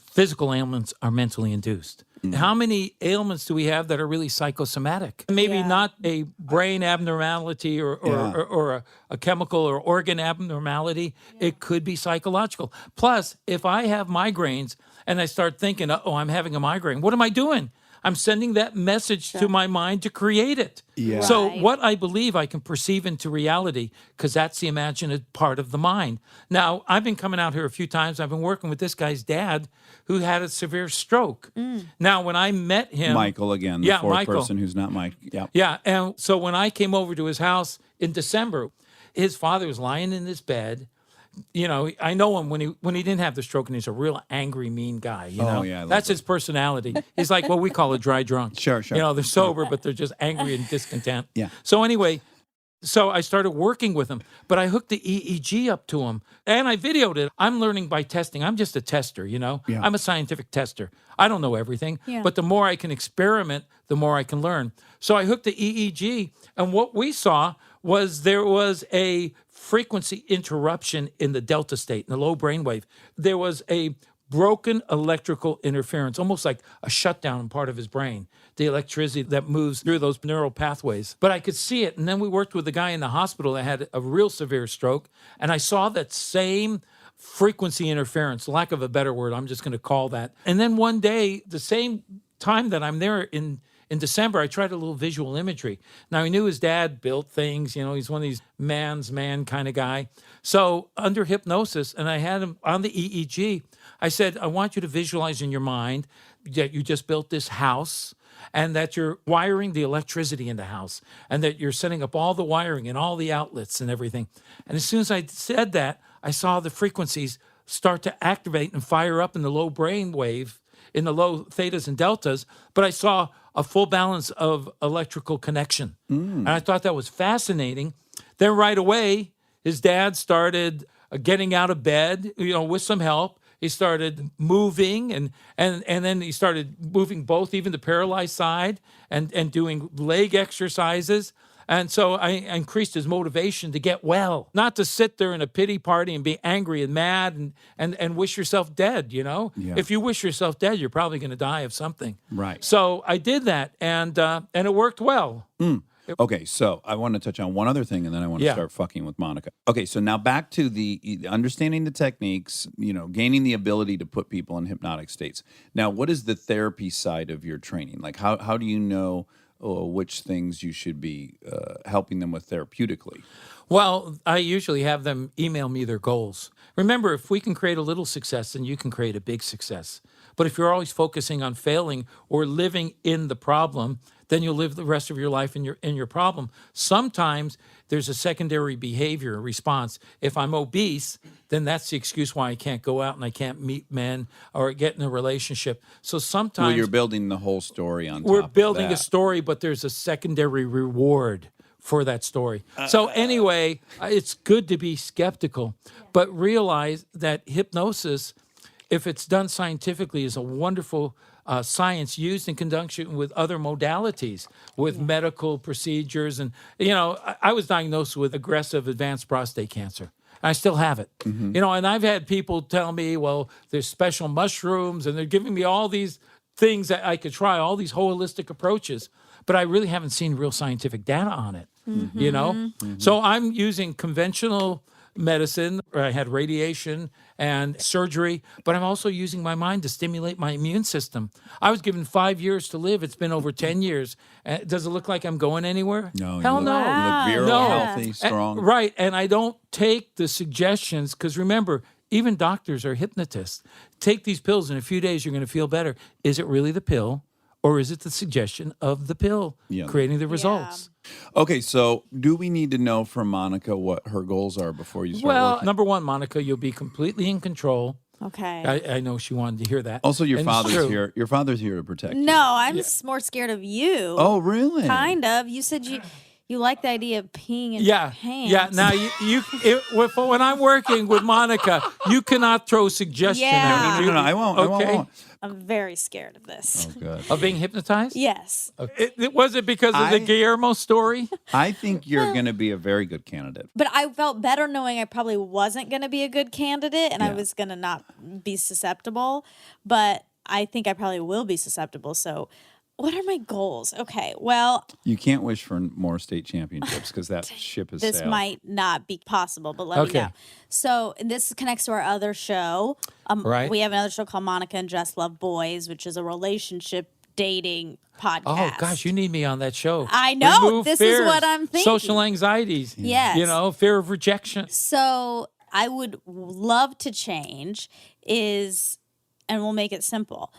physical ailments are mentally induced. How many ailments do we have that are really psychosomatic? Maybe not a brain abnormality or a chemical or organ abnormality. It could be psychological. Plus, if I have migraines and I start thinking, oh, I'm having a migraine, what am I doing? I'm sending that message to my mind to create it. Yeah. So what I believe I can perceive into reality, because that's the imaginative part of the mind. Now, I've been coming out here a few times. I've been working with this guy's dad who had a severe stroke. Now, when I met him... Michael again, the fourth person who's not Mike. Yeah. Yeah, and so when I came over to his house in December, his father was lying in his bed. I know him when he didn't have the stroke, and he's a real angry, mean guy. Oh, yeah, I love That's his personality. He's like what we call a dry drunk. Sure. They're sober, but they're just angry and discontent. Yeah. So anyway, I started working with him, but I hooked the EEG up to him, and I videoed it. I'm learning by testing. I'm just a tester, Yeah. I'm a scientific tester. I don't know everything, but the more I can experiment, the more I can learn. So I hooked the EEG, and what we saw was there was a frequency interruption in the delta state, in the low brainwave. There was a broken electrical interference, almost like a shutdown in part of his brain, the electricity that moves through those neural pathways. But I could see it. And then we worked with a guy in the hospital that had a real severe stroke. And I saw that same frequency interference, lack of a better word, I'm just going to call that. And then one day, the same time that I'm there in December, I tried a little visual imagery. Now, I knew his dad built things. He's one of these man's man kind of guy. So under hypnosis, and I had him on the EEG, I said, I want you to visualize in your mind that you just built this house and that you're wiring the electricity in the house and that you're setting up all the wiring and all the outlets and everything. And as soon as I said that, I saw the frequencies start to activate and fire up in the low brain wave, in the low thetas and deltas, but I saw a full balance of electrical connection. And I thought that was fascinating. Then right away, his dad started getting out of bed, with some help. He started moving and then he started moving both, even the paralyzed side and doing leg exercises. And so I increased his motivation to get well, not to sit there in a pity party and be angry and mad and wish yourself dead, Yeah. If you wish yourself dead, you're probably going to die of something. Right. So I did that, and it worked well. Okay, so I want to touch on one other thing, and then I want to start fucking with Monica. Okay, so now back to the understanding the techniques, gaining the ability to put people in hypnotic states. Now, what is the therapy side of your training? Like, how do you know which things you should be helping them with therapeutically? Well, I usually have them email me their goals. Remember, if we can create a little success, then you can create a big success. But if you're always focusing on failing or living in the problem, then you'll live the rest of your life in your problem. Sometimes there's a secondary behavior response. If I'm obese, then that's the excuse why I can't go out and I can't meet men or get in a relationship. So sometimes... Well, you're building the whole story on top We're of building that. a story, but there's a secondary reward for that story. So anyway, it's good to be skeptical, but realize that hypnosis, if it's done scientifically, is a wonderful science used in conjunction with other modalities, with medical procedures. And, I was diagnosed with aggressive advanced prostate cancer. I still have it. And I've had people tell me, well, there's special mushrooms, and they're giving me all these things that I could try, all these holistic approaches. But I really haven't seen real scientific data on it, So I'm using conventional medicine. I had radiation and surgery, but I'm also using my mind to stimulate my immune system. I was given 5 years to live. It's been over 10 years. Does it look like I'm going anywhere? No. Hell you no. look, you look virile, No. healthy, strong. Right. And I don't take the suggestions because remember, even doctors are hypnotists. Take these pills in a few days, you're going to feel better. Is it really the pill? Or is it the suggestion of the pill creating the results? Okay, so do we need to know from Monica what her goals are before you start working? Number one, Monica, you'll be completely in control. Okay. I know she wanted to hear that. Also, your And it's father's true. here. Your father's here to protect you. No, I'm more scared of you. Oh, really? Kind of. You said You like the idea of peeing in Yeah, pants. yeah. Now when I'm working with Monica, you cannot throw suggestion Yeah. at me. No, I won't. I Okay. won't. I'm very scared of this. Oh, good. Of being hypnotized? Yes. Was it because of the I- Guillermo story? I think you're going to be a very good candidate. But I felt better knowing I probably wasn't going to be a good candidate and I Yeah. was going to not be susceptible. But I think I probably will be susceptible. So, what are my goals? Okay, well, You can't wish for more state championships because that ship has this sailed. might not be possible, but let Okay. me know. So, this connects to our other show. Right. We have another show called Monica and Jess Love Boys, which is a relationship dating podcast. Oh gosh, you need me on that show. I know. Remove This is fears, what I'm thinking. Social anxieties. Yes. You know, fear of rejection. So I would love to change and we'll make it simple.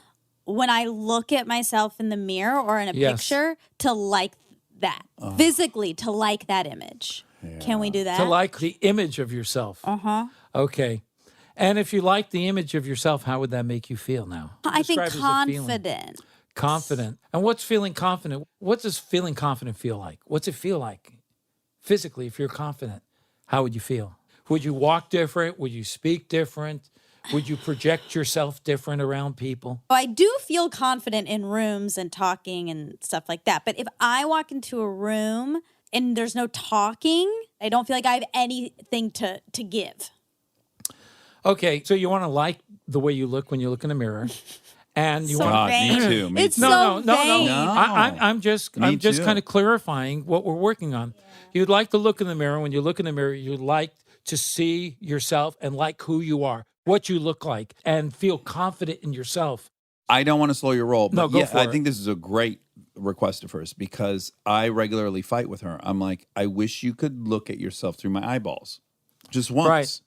When I look at myself in the mirror or in a Yes. picture, to like that physically, to like that image. Can we do that? To like the image of yourself. Okay. And if you like the image of yourself, how would that make you feel now? I think Describe as a feeling. confident. Confident. And what's feeling confident? What does feeling confident feel like? What's it feel like physically if you're confident? How would you feel? Would you walk different? Would you speak different? Would you project yourself different around people? I do feel confident in rooms and talking and stuff like that. But if I walk into a room and there's no talking, I don't feel like I have anything to give. Okay, so you want to like the way you look when you look in the mirror. And you So want God, vain. me too. Me It's too. so no. vain. No. I'm just Me too. kind of clarifying what we're working on. You'd like to look in the mirror. When you look in the mirror, you'd like to see yourself and like who you are, what you look like, and feel confident in yourself. I don't want to slow your roll, but No, go yeah, for I it. think this is a great request of hers because I regularly fight with her. I'm like, I wish you could look at yourself through my eyeballs just once. Right.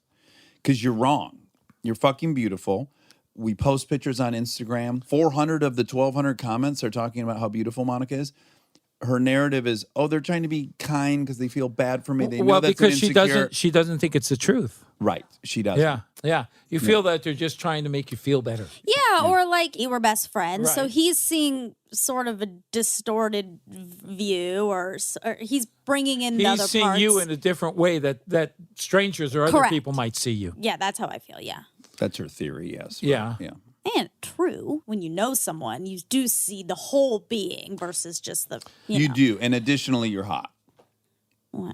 Because you're wrong. You're fucking beautiful. We post pictures on Instagram. 400 of the 1,200 comments are talking about how beautiful Monica is. Her narrative is, oh, they're trying to be kind because they feel bad for me. They know Well, that's because an she insecure. doesn't think it's the truth. Right. She doesn't. Yeah, yeah. You feel that they're just trying to make you feel better. Yeah, or like you were best friends, so Right. he's seeing sort of a distorted view, or he's bringing in the other He's seeing parts. you in a different way that strangers or other Correct. people might see you. Yeah, that's how I feel. Yeah, That's her theory, yes. Yeah. Yeah. and true. When you know someone, you do see the whole being versus just the You know. do. And additionally, you're hot. Well,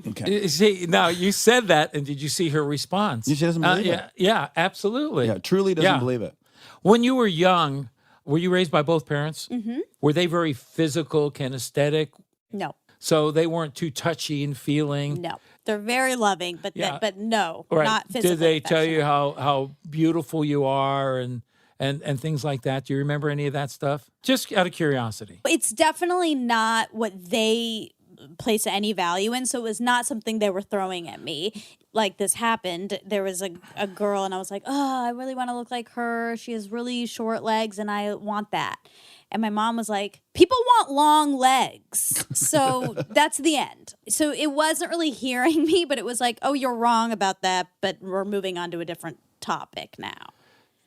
Okay. See, now you said that, and did you see her response? She doesn't believe yeah, it. Yeah, absolutely. Yeah, truly doesn't Yeah. believe it. When you were young, were you raised by both parents? Mm-hmm. Were they very physical, kinesthetic? no, So they weren't too touchy and feeling? no, they're very loving, but Yeah. but no, Right. not physically. Did they tell you affectionate. how beautiful you are and things like that? Do you remember any of that stuff? Just out of curiosity. It's definitely not what they place any value in. So it was not something they were throwing at me. Like this happened. There was a girl and I was like, oh, I really want to look like her. She has really short legs and I want that. And my mom was like, people want long legs. So that's the end. So it wasn't really hearing me, but it was like, oh, you're wrong about that. But we're moving on to a different topic now.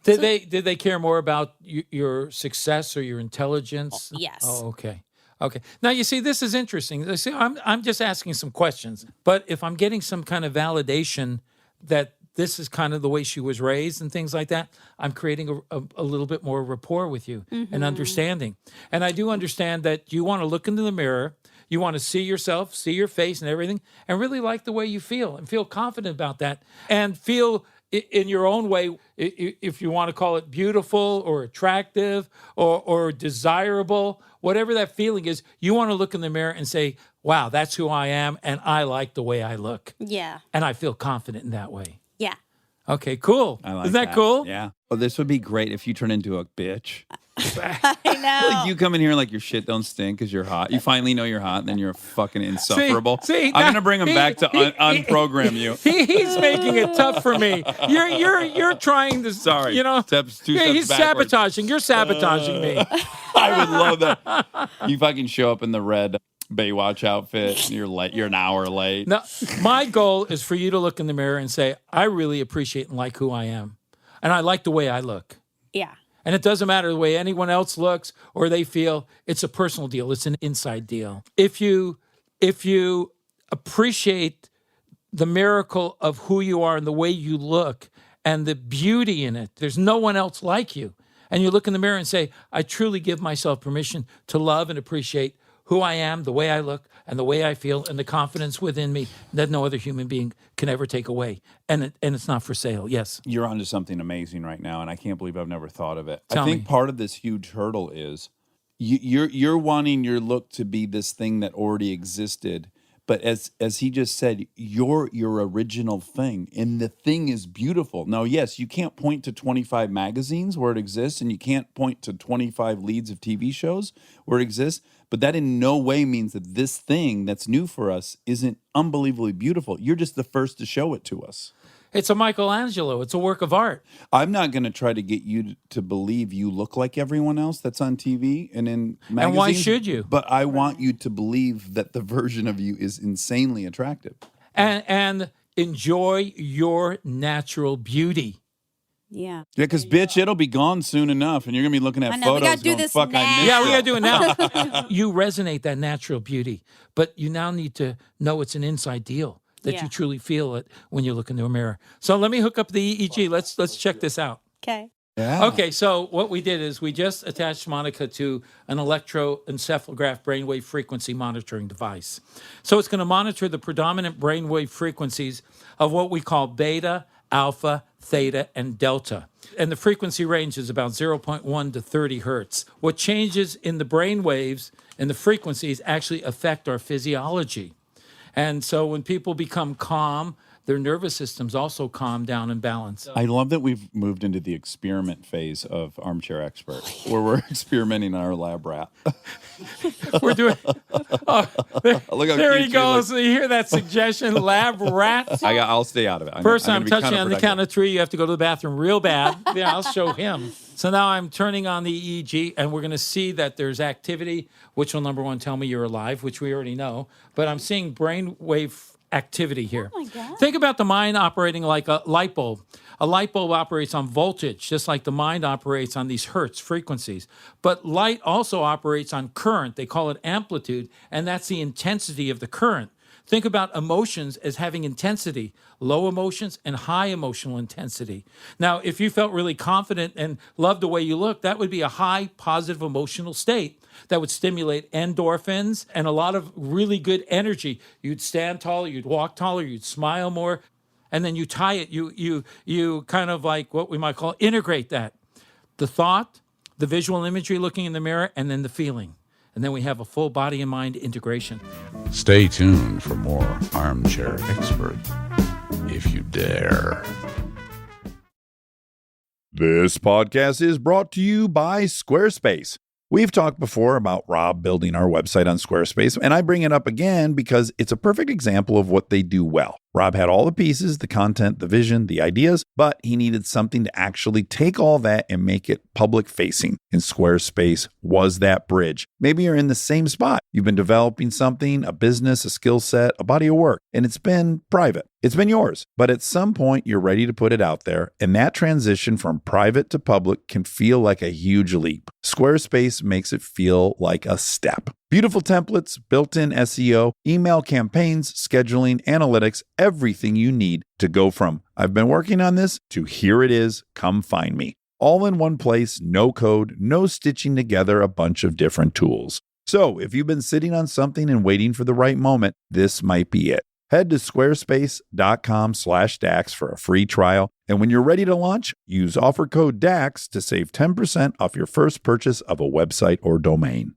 Did they care more about your success or your intelligence? Yes. Oh, okay. Okay. Now you see, this is interesting. You see, I'm just asking some questions, but if I'm getting some kind of validation that this is kind of the way she was raised and things like that, I'm creating a little bit more rapport with you and understanding. And I do understand that you want to look into the mirror, you want to see yourself, see your face and everything, and really like the way you feel and feel confident about that and feel in your own way, if you want to call it beautiful or attractive or desirable, whatever that feeling is, you want to look in the mirror and say, wow, that's who I am, and I like the way I look. Yeah. And I feel confident in that way. Yeah. Okay, cool. I like Isn't that cool? Yeah. Oh, this would be great if you turn into a bitch. I know. Like you come in here like your shit don't stink because you're hot. You finally know you're hot, and then you're fucking insufferable. see, I'm gonna bring him he- back to unprogram you. He's making it tough for me. You're trying to. Sorry. You know. Two steps He's backwards. sabotaging. You're sabotaging me. I would love that. You fucking show up in the red Baywatch outfit. And you're late. You're an hour late. Now, my goal is for you to look in the mirror and say, I really appreciate and like who I am. And I like the way I look. Yeah. And it doesn't matter the way anyone else looks or they feel. It's a personal deal. It's an inside deal. If you if you appreciate the miracle of who you are and the way you look and the beauty in it, there's no one else like you. And you look in the mirror and say, I truly give myself permission to love and appreciate who I am, the way I look, and the way I feel, and the confidence within me that no other human being can ever take away. And it's not for sale. Yes. You're onto something amazing right now, and I can't believe I've never thought of it. Tell I think me. part of this huge hurdle is you're wanting your look to be this thing that already existed, but as he just said, you're your original thing, and the thing is beautiful. Now, yes, you can't point to 25 magazines where it exists, and you can't point to 25 leads of TV shows where it exists, but that in no way means that this thing that's new for us isn't unbelievably beautiful. You're just the first to show it to us. It's a Michelangelo. It's a work of art. I'm not going to try to get you to believe you look like everyone else that's on TV and in magazines. And why should you? But I want you to believe that the version of you is insanely attractive. And enjoy your natural beauty. Yeah. Yeah, because bitch, it'll be gone soon enough, and you're gonna be looking at I know, we photos. gotta do going, this Fuck, now. I missed Yeah, we it." got to do it now. You resonate that natural beauty, but you now need to know it's an inside deal, that Yeah. you truly feel it when you look into a mirror. So let me hook up the EEG. Let's check this out. Okay. Yeah. Okay, so what we did is we just attached Monica to an electroencephalograph brainwave frequency monitoring device. So it's going to monitor the predominant brainwave frequencies of what we call beta, alpha, theta, and delta. And the frequency range is about 0.1 to 30 hertz. What changes in the brain waves and the frequencies actually affect our physiology. And so when people become calm, their nervous systems also calm down and balance. I love that we've moved into the experiment phase of Armchair Expert, where we're experimenting on our lab rat. We're doing. Oh, there, Look how there cute he she goes. looks. You hear that suggestion? Lab rats. I'll stay out of it. First I'm time gonna be touching on the counterproductive. count of three, you have to go to the bathroom real bad. Yeah, I'll show him. So now I'm turning on the EEG, and we're going to see that there's activity, which will, number one, tell me you're alive, which we already know. But I'm seeing brainwave activity here. Oh my God. Think about the mind operating like a light bulb. A light bulb operates on voltage, just like the mind operates on these hertz frequencies. But light also operates on current. They call it amplitude, and that's the intensity of the current. Think about emotions as having intensity, low emotions and high emotional intensity. Now, if you felt really confident and loved the way you look, that would be a high positive emotional state that would stimulate endorphins and a lot of really good energy. You'd stand taller, you'd walk taller, you'd smile more, and then you tie it, you kind of like what we might call integrate that. The thought, the visual imagery looking in the mirror, and then the feeling. And then we have a full body and mind integration. Stay tuned for more Armchair Expert, if you dare. This podcast is brought to you by Squarespace. We've talked before about Rob building our website on Squarespace, and I bring it up again because it's a perfect example of what they do well. Rob had all the pieces, the content, the vision, the ideas, but he needed something to actually take all that and make it public facing. And Squarespace was that bridge. Maybe you're in the same spot. You've been developing something, a business, a skill set, a body of work, and it's been private. It's been yours, but at some point you're ready to put it out there, and that transition from private to public can feel like a huge leap. Squarespace makes it feel like a step. Beautiful templates, built-in SEO, email campaigns, scheduling, analytics, everything you need to go from I've been working on this to here it is, come find me. All in one place, no code, no stitching together a bunch of different tools. So if you've been sitting on something and waiting for the right moment, this might be it. Head to squarespace.com/DAX for a free trial. And when you're ready to launch, use offer code DAX to save 10% off your first purchase of a website or domain.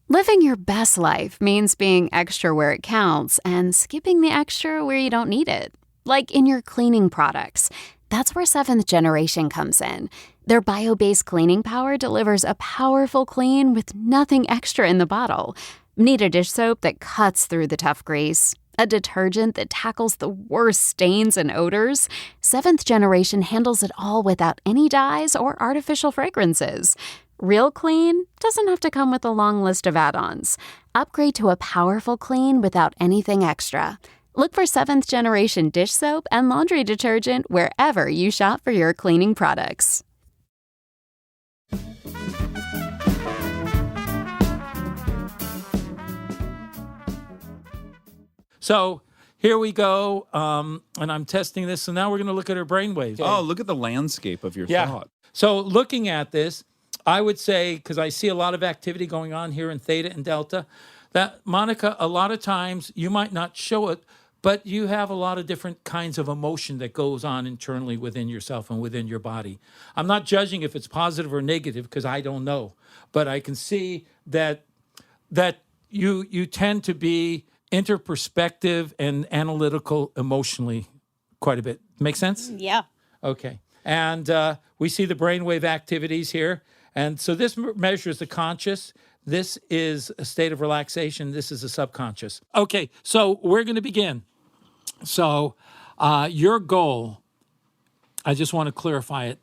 Living your best life means being extra where it counts and skipping the extra where you don't need it. Like in your cleaning products. That's where Seventh Generation comes in. Their bio-based cleaning power delivers a powerful clean with nothing extra in the bottle. Need a dish soap that cuts through the tough grease? A detergent that tackles the worst stains and odors? Seventh Generation handles it all without any dyes or artificial fragrances. Real clean doesn't have to come with a long list of add-ons. Upgrade to a powerful clean without anything extra. Look for Seventh Generation dish soap and laundry detergent wherever you shop for your cleaning products. So here we go. And I'm testing this. So now we're going to look at her brainwaves. Oh, look at the landscape of your thought. So looking at this, I would say, because I see a lot of activity going on here in theta and delta, that Monica, a lot of times you might not show it, but you have a lot of different kinds of emotion that goes on internally within yourself and within your body. I'm not judging if it's positive or negative because I don't know, but I can see that you tend to be interperspective and analytical emotionally quite a bit. Make sense? Yeah. Okay. And we see the brainwave activities here. And so this measures the conscious. This is a state of relaxation. This is a subconscious. Okay, so we're going to begin. So your goal, I just want to clarify it,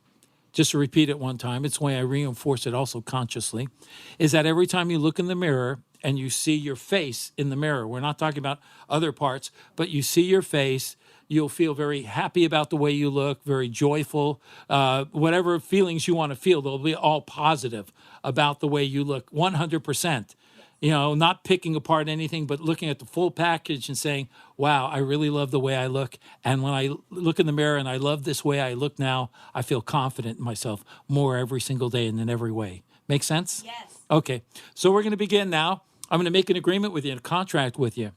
just to repeat it one time. It's the way I reinforce it also consciously, is that every time you look in the mirror and you see your face in the mirror, we're not talking about other parts, but you see your face, you'll feel very happy about the way you look, very joyful, whatever feelings you want to feel, they'll be all positive about the way you look, 100%. You know, not picking apart anything, but looking at the full package and saying, wow, I really love the way I look. And when I look in the mirror and I love this way I look now, I feel confident in myself more every single day and in every way. Make sense? Yes. Okay, so we're going to begin now. I'm going to make an agreement with you, a contract with you.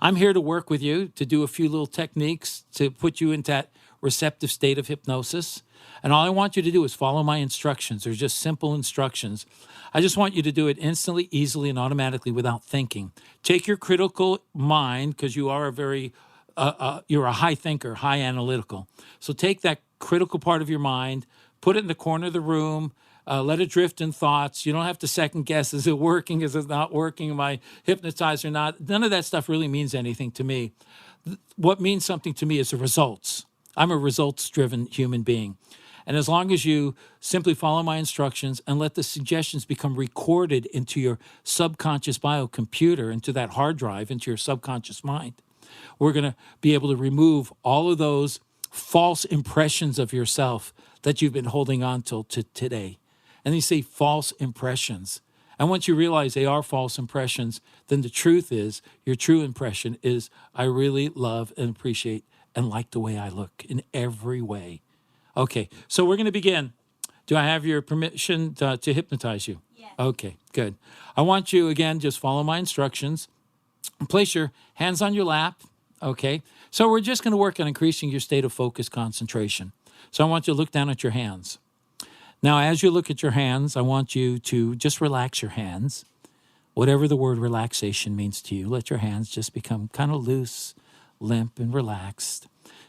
I'm here to work with you, to do a few little techniques to put you into that receptive state of hypnosis. And all I want you to do is follow my instructions. They're just simple instructions. I just want you to do it instantly, easily, and automatically without thinking. Take your critical mind, because you are you're a high thinker, high analytical. So take that critical part of your mind, put it in the corner of the room, let it drift in thoughts. You don't have to second guess. Is it working? Is it not working? Am I hypnotized or not? None of that stuff really means anything to me. What means something to me is the results. I'm a results-driven human being. And as long as you simply follow my instructions and let the suggestions become recorded into your subconscious biocomputer, into that hard drive, into your subconscious mind, we're going to be able to remove all of those false impressions of yourself that you've been holding on till to today. And you say false impressions. And once you realize they are false impressions, then the truth is, your true impression is, I really love and appreciate and like the way I look in every way. Okay, so we're going to begin. Do I have your permission to hypnotize you? Yes. Okay, good. I want you, again, just follow my instructions. Place your hands on your lap, okay? So we're just going to work on increasing your state of focus concentration. So I want you to look down at your hands. Now, as you look at your hands, I want you to just relax your hands. Whatever the word relaxation means to you, let your hands just become kind of loose, limp, and relaxed.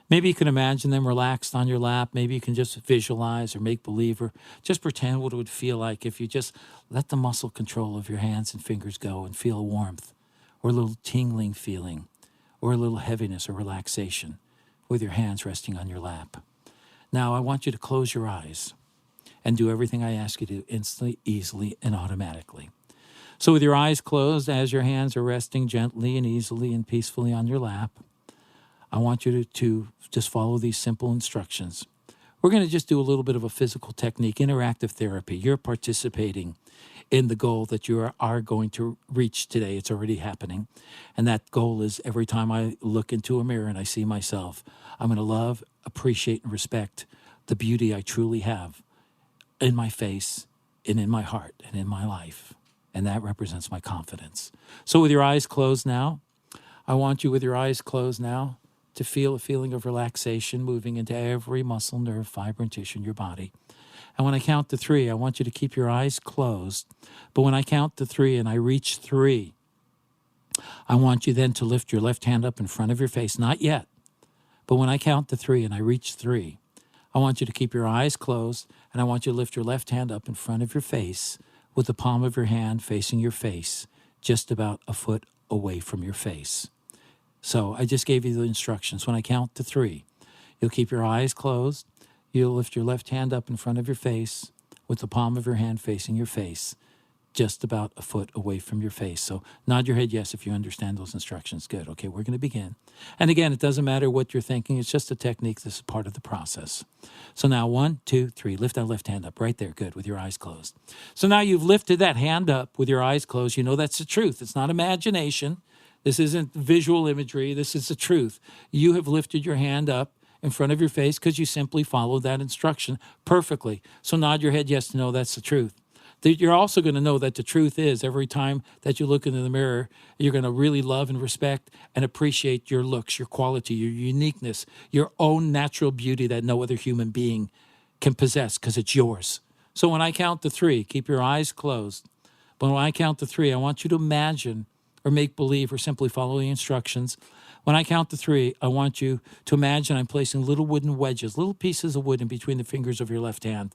Maybe you can imagine them relaxed on your lap. Maybe you can just visualize or make believe or just pretend what it would feel like if you just let the muscle control of your hands and fingers go and feel a warmth or a little tingling feeling or a little heaviness or relaxation with your hands resting on your lap. Now, I want you to close your eyes and do everything I ask you to do instantly, easily, and automatically. So with your eyes closed, as your hands are resting gently and easily and peacefully on your lap, I want you to just follow these simple instructions. We're going to just do a little bit of a physical technique, interactive therapy. You're participating in the goal that you are going to reach today. It's already happening. And that goal is every time I look into a mirror and I see myself, I'm going to love, appreciate, and respect the beauty I truly have in my face and in my heart and in my life. And that represents my confidence. So with your eyes closed now, I want you with your eyes closed now to feel a feeling of relaxation moving into every muscle, nerve, fiber, and tissue in your body. And when I count to 3, I want you to keep your eyes closed. But when I count to 3 and I reach 3, I want you then to lift your left hand up in front of your face. Not yet. But when I count to 3 and I reach 3, I want you to keep your eyes closed, and I want you to lift your left hand up in front of your face with the palm of your hand facing your face, just about a foot away from your face. So I just gave you the instructions. When I count to 3, you'll keep your eyes closed. You'll lift your left hand up in front of your face with the palm of your hand facing your face, just about a foot away from your face. So nod your head yes if you understand those instructions. Good. Okay, we're going to begin. And again, it doesn't matter what you're thinking. It's just a technique. This is part of the process. So now 1, 2, 3. Lift that left hand up right there. Good, with your eyes closed. So now you've lifted that hand up with your eyes closed. You know that's the truth. It's not imagination. This isn't visual imagery. This is the truth. You have lifted your hand up in front of your face because you simply followed that instruction perfectly. So nod your head yes to no, that's the truth. You're also going to know that the truth is every time that you look into the mirror, you're going to really love and respect and appreciate your looks, your quality, your uniqueness, your own natural beauty that no other human being can possess because it's yours. So when I count to 3, keep your eyes closed. But when I count to 3, I want you to imagine or make believe or simply follow the instructions. When I count to 3, I want you to imagine I'm placing little wooden wedges, little pieces of wood in between the fingers of your left hand.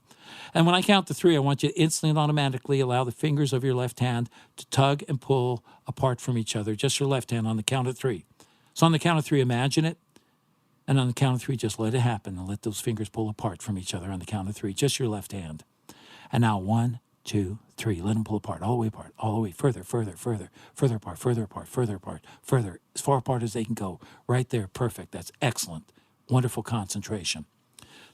And when I count to 3, I want you to instantly and automatically allow the fingers of your left hand to tug and pull apart from each other, just your left hand on the count of 3. So on the count of 3, imagine it. And on the count of 3, just let it happen and let those fingers pull apart from each other on the count of 3, just your left hand. And now 1, 2, 3. Let them pull apart, all the way apart, all the way further, further, further, further apart, further apart, further apart, further, as far apart as they can go. Right there, perfect. That's excellent. Wonderful concentration.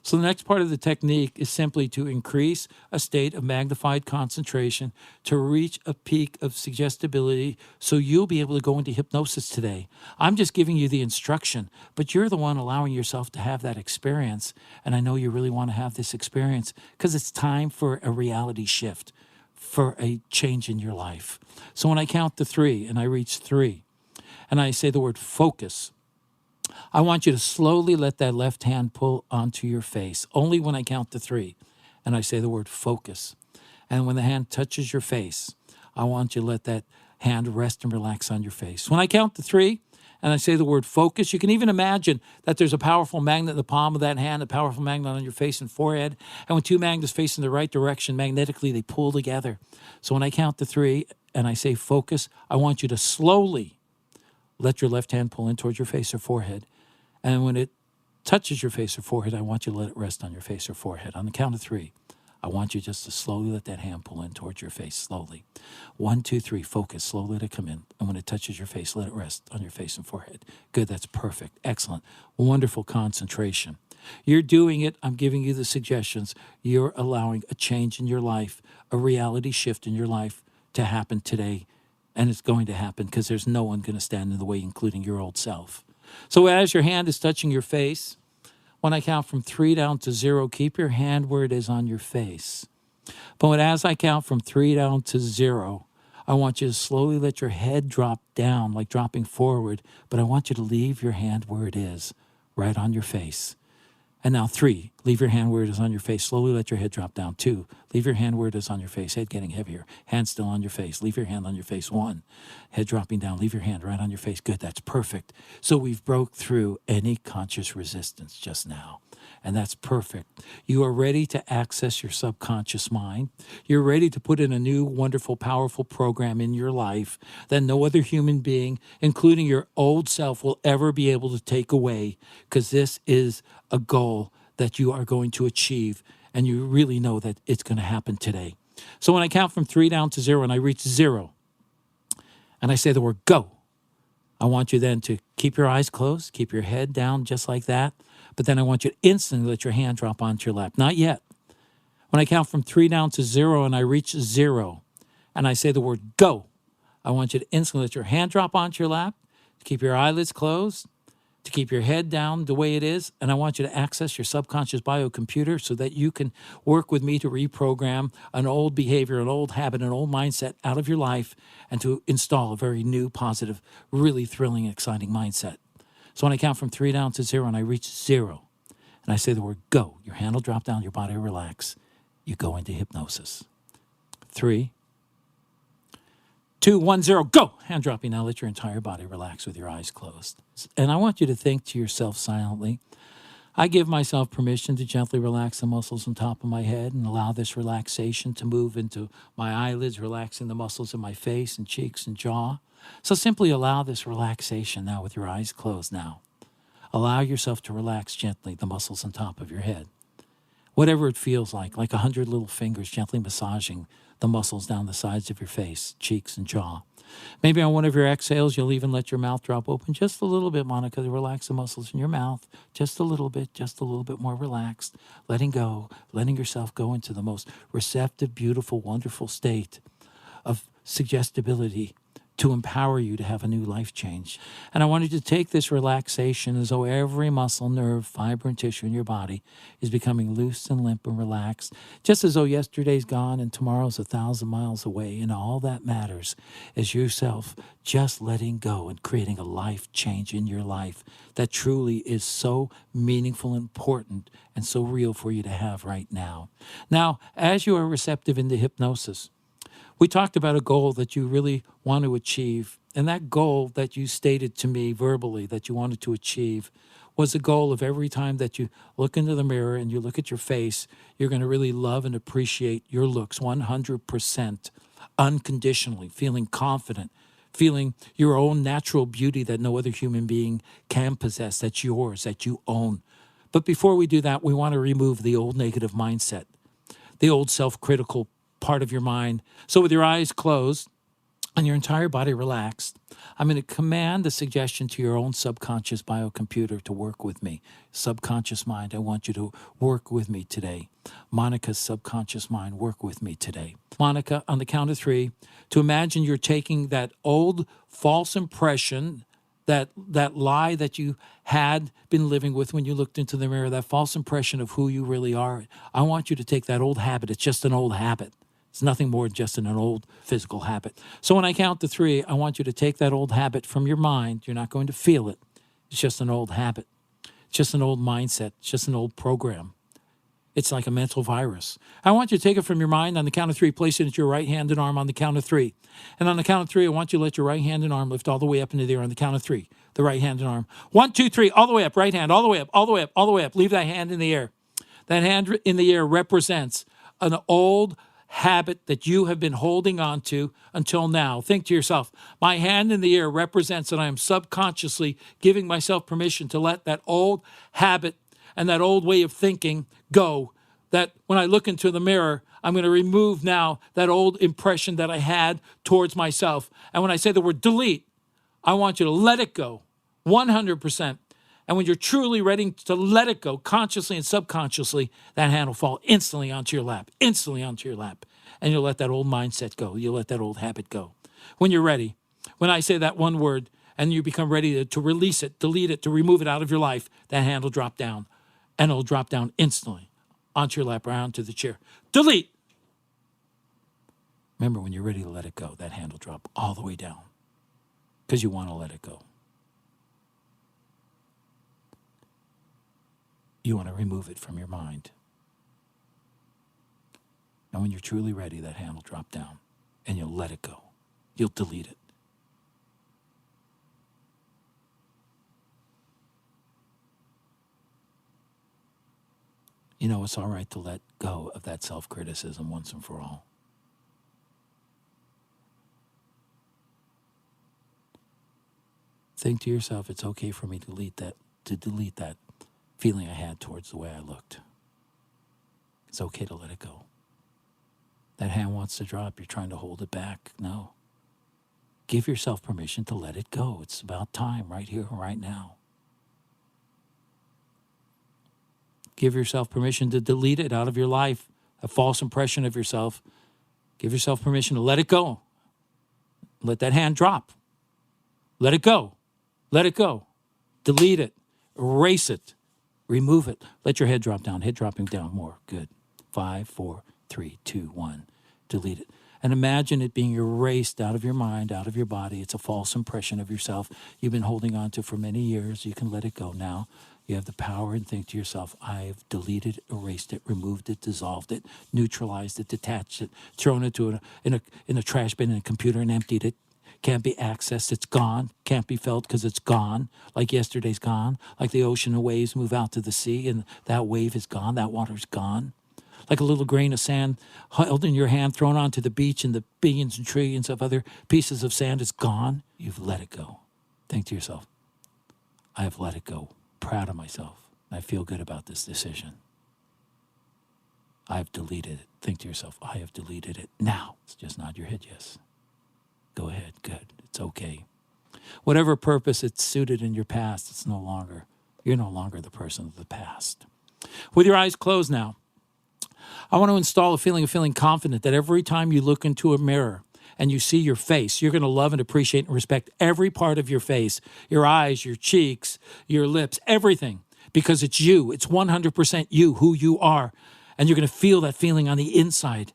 So the next part of the technique is simply to increase a state of magnified concentration to reach a peak of suggestibility so you'll be able to go into hypnosis today. I'm just giving you the instruction, but you're the one allowing yourself to have that experience. And I know you really want to have this experience because it's time for a reality shift, for a change in your life. So when I count to 3 and I reach 3 and I say the word focus, I want you to slowly let that left hand pull onto your face, only when I count to 3 and I say the word focus. And when the hand touches your face, I want you to let that hand rest and relax on your face. When I count to 3 and I say the word focus, you can even imagine that there's a powerful magnet in the palm of that hand, a powerful magnet on your face and forehead. And when 2 magnets face in the right direction, magnetically, they pull together. So when I count to 3 and I say focus, I want you to slowly let your left hand pull in towards your face or forehead. And when it touches your face or forehead, I want you to let it rest on your face or forehead. On the count of 3, I want you just to slowly let that hand pull in towards your face, slowly. 1, 2, 3, focus, slowly let it come in. And when it touches your face, let it rest on your face and forehead. Good, that's perfect, excellent, wonderful concentration. You're doing it. I'm giving you the suggestions. You're allowing a change in your life, a reality shift in your life to happen today. And it's going to happen because there's no one going to stand in the way, including your old self. So as your hand is touching your face, when I count from 3 down to 0, keep your hand where it is on your face. But as I count from 3 down to 0, I want you to slowly let your head drop down, like dropping forward. But I want you to leave your hand where it is, right on your face. And now 3, leave your hand where it is on your face. Slowly let your head drop down. 2, leave your hand where it is on your face. Head getting heavier. Hand still on your face. Leave your hand on your face. 1, head dropping down. Leave your hand right on your face. Good, that's perfect. So we've broke through any conscious resistance just now. And that's perfect. You are ready to access your subconscious mind. You're ready to put in a new, wonderful, powerful program in your life that no other human being, including your old self, will ever be able to take away, because this is a goal that you are going to achieve, and you really know that it's going to happen today. So when I count from 3 down to 0 and I reach 0, and I say the word go, I want you then to keep your eyes closed, keep your head down just like that. But then I want you to instantly let your hand drop onto your lap. Not yet. When I count from 3 down to 0 and I reach 0 and I say the word go, I want you to instantly let your hand drop onto your lap, to keep your eyelids closed, to keep your head down the way it is. And I want you to access your subconscious biocomputer so that you can work with me to reprogram an old behavior, an old habit, an old mindset out of your life and to install a very new, positive, really thrilling, exciting mindset. So when I count from 3 down to 0 and I reach 0 and I say the word go, your hand will drop down, your body will relax. You go into hypnosis. 3, 2, 1, 0, go. Hand dropping. Now let your entire body relax with your eyes closed. And I want you to think to yourself silently, I give myself permission to gently relax the muscles on top of my head and allow this relaxation to move into my eyelids, relaxing the muscles in my face and cheeks and jaw. So simply allow this relaxation now with your eyes closed now. Allow yourself to relax gently the muscles on top of your head. Whatever it feels like 100 little fingers gently massaging the muscles down the sides of your face, cheeks, and jaw. Maybe on one of your exhales, you'll even let your mouth drop open just a little bit, Monica, to relax the muscles in your mouth. Just a little bit more relaxed. Letting go, letting yourself go into the most receptive, beautiful, wonderful state of suggestibility to empower you to have a new life change. And I wanted you to take this relaxation as though every muscle, nerve, fiber, and tissue in your body is becoming loose and limp and relaxed, just as though yesterday's gone and tomorrow's 1,000 miles away. And all that matters is yourself just letting go and creating a life change in your life that truly is so meaningful and important and so real for you to have right now. Now, as you are receptive into hypnosis, we talked about a goal that you really want to achieve. And that goal that you stated to me verbally that you wanted to achieve was the goal of every time that you look into the mirror and you look at your face, you're going to really love and appreciate your looks 100%, unconditionally, feeling confident, feeling your own natural beauty that no other human being can possess, that's yours, that you own. But before we do that, we want to remove the old negative mindset, the old self-critical part of your mind. So with your eyes closed and your entire body relaxed, I'm going to command the suggestion to your own subconscious biocomputer to work with me. Subconscious mind, I want you to work with me today. Monica's subconscious mind, work with me today. Monica, on the count of 3, to imagine you're taking that old false impression, that lie that you had been living with when you looked into the mirror, that false impression of who you really are. I want you to take that old habit. It's just an old habit. It's nothing more than just an old physical habit. So when I count to 3, I want you to take that old habit from your mind. You're not going to feel it. It's just an old habit. It's just an old mindset. It's just an old program. It's like a mental virus. I want you to take it from your mind. On the count of 3, place it into your right hand and arm on the count of 3. And on the count of 3, I want you to let your right hand and arm lift all the way up into the air on the count of 3. The right hand and arm. 1, 2, 3, all the way up. Right hand, all the way up, all the way up, all the way up. Leave that hand in the air. That hand in the air represents an old habit that you have been holding on to until now. Think to yourself, my hand in the air represents that I am subconsciously giving myself permission to let that old habit and that old way of thinking go. That when I look into the mirror, I'm going to remove now that old impression that I had towards myself. And when I say the word delete, I want you to let it go 100%. And when you're truly ready to let it go, consciously and subconsciously, that hand will fall instantly onto your lap, And you'll let that old mindset go. You'll let that old habit go. When you're ready, when I say that one word and you become ready to release it, delete it, to remove it out of your life, that hand will drop down. And it'll drop down instantly onto your lap or onto the chair. Delete. Remember, when you're ready to let it go, that hand will drop all the way down because you want to let it go. You want to remove it from your mind. And when you're truly ready, that hand will drop down and you'll let it go. You'll delete it. You know, it's all right to let go of that self-criticism once and for all. Think to yourself, it's okay for me to delete that feeling I had towards the way I looked. It's okay to let it go. That hand wants to drop. You're trying to hold it back. No. Give yourself permission to let it go. It's about time right here, right now. Give yourself permission to delete it out of your life, a false impression of yourself. Give yourself permission to let it go. Let that hand drop. Let it go. Let it go. Delete it. Erase it. Remove it. Let your head drop down. Head dropping down more. Good. 5, 4, 3, 2, 1. Delete it. And imagine it being erased out of your mind, out of your body. It's a false impression of yourself you've been holding on to for many years. You can let it go now. You have the power and think to yourself, I've deleted, erased it, removed it, dissolved it, neutralized it, detached it, thrown it in a trash bin in a computer and emptied it. Can't be accessed. It's gone. Can't be felt because it's gone. Like yesterday's gone. Like the ocean and waves move out to the sea and that wave is gone. That water's gone. Like a little grain of sand held in your hand, thrown onto the beach, and the billions and trillions of other pieces of sand is gone. You've let it go. Think to yourself, I have let it go. Proud of myself. I feel good about this decision. I've deleted it. Think to yourself, I have deleted it. Now, just nod your head yes. Go ahead. Good. It's okay. Whatever purpose it suited in your past, you're no longer the person of the past. With your eyes closed now, I want to install a feeling of feeling confident that every time you look into a mirror and you see your face, you're going to love and appreciate and respect every part of your face, your eyes, your cheeks, your lips, everything, because it's you. It's 100% you, who you are. And you're going to feel that feeling on the inside.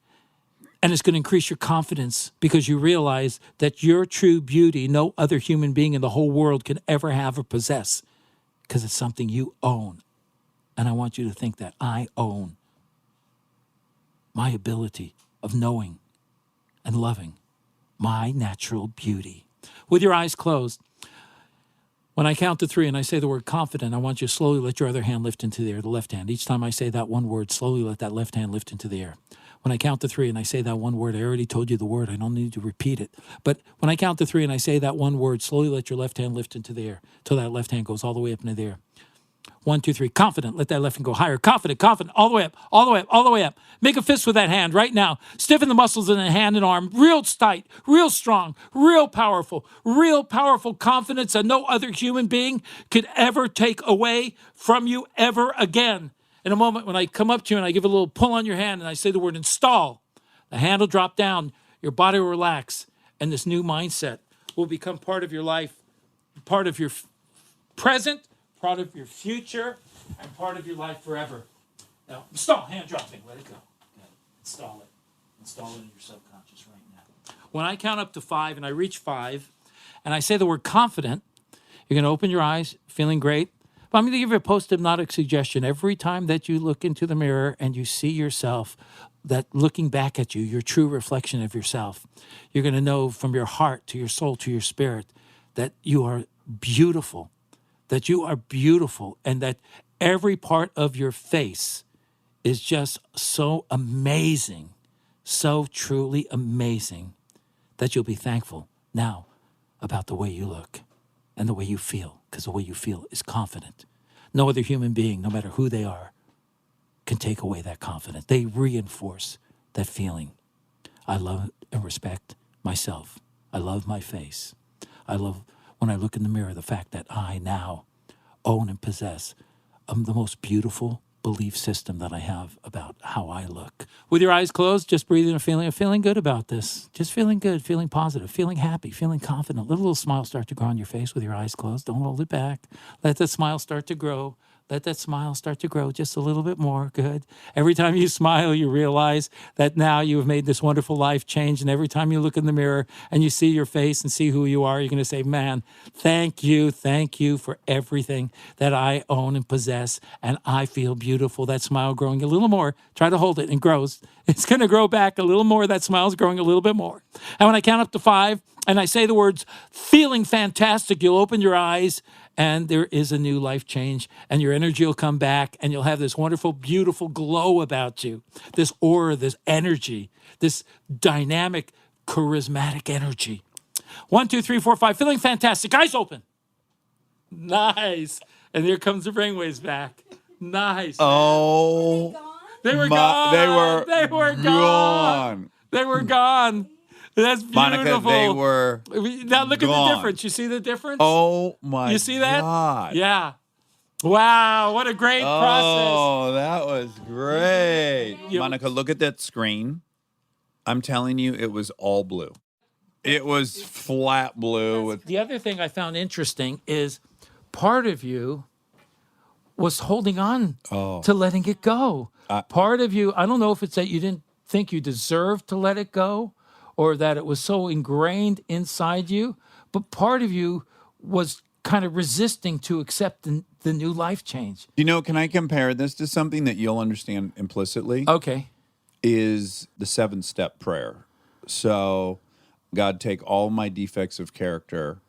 And it's going to increase your confidence because you realize that your true beauty, no other human being in the whole world can ever have or possess, because it's something you own. And I want you to think that I own my ability of knowing and loving my natural beauty. With your eyes closed, when I count to 3 and I say the word confident, I want you to slowly let your other hand lift into the air, the left hand. Each time I say that one word, slowly let that left hand lift into the air. When I count to 3 and I say that one word, I already told you the word. I don't need to repeat it. But when I count to 3 and I say that one word, slowly let your left hand lift into the air till that left hand goes all the way up into the air. 1, 2, 3. Confident. Let that left hand go higher. Confident, confident. All the way up, all the way up, all the way up. Make a fist with that hand right now. Stiffen the muscles in the hand and arm. Real tight, real strong, real powerful confidence that no other human being could ever take away from you ever again. In a moment, when I come up to you and I give a little pull on your hand and I say the word install, the hand will drop down, your body will relax, and this new mindset will become part of your life, part of your present, part of your future, and part of your life forever. Now, install, hand dropping, let it go. Okay. Install it in your subconscious right now. When I count up to 5 and I reach 5, and I say the word confident, you're going to open your eyes, feeling great. But I'm going to give you a post-hypnotic suggestion. Every time that you look into the mirror and you see yourself, that looking back at you, your true reflection of yourself, you're going to know from your heart to your soul to your spirit that you are beautiful, and that every part of your face is just so amazing, so truly amazing, that you'll be thankful now about the way you look and the way you feel, because the way you feel is confident. No other human being, no matter who they are, can take away that confidence. They reinforce that feeling. I love and respect myself. I love my face. I love, when I look in the mirror, the fact that I now own and possess the most beautiful belief system that I have about how I look. With your eyes closed, just breathing and feeling good about this. Just feeling good, feeling positive, feeling happy, feeling confident. Let a little smile start to grow on your face with your eyes closed. Don't hold it back. Let that smile start to grow. Let that smile start to grow just a little bit more. Good. Every time you smile, you realize that now you have made this wonderful life change. And every time you look in the mirror and you see your face and see who you are, you're going to say, man, thank you for everything that I own and possess. And I feel beautiful. That smile growing a little more. Try to hold it and grows. It's going to grow back a little more. That smile's growing a little bit more. And when I count up to 5 and I say the words, feeling fantastic, you'll open your eyes and there is a new life change, and your energy will come back, and you'll have this wonderful, beautiful glow about you, this aura, this energy, this dynamic, charismatic energy. 1, 2, 3, 4, 5, feeling fantastic. Eyes open. Nice. And here comes the brainwaves back. Nice. Oh, They were gone. They were gone. They were gone. That's beautiful. Monica, they were now look gone. at the difference. You see the difference? Oh my! You see that? God. Yeah. Wow, what a great process. Oh, that was great. Monica, look at that screen. I'm telling you, it was all blue. It was flat blue. With The other thing I found interesting is part of you was holding on to letting it go. Part of you, I don't know if it's that you didn't think you deserved to let it go, or that it was so ingrained inside you, but part of you was kind of resisting to accept the new life change. can I compare this to something that you'll understand implicitly? Okay. Is the 7-step prayer. So, God, take all my defects of character,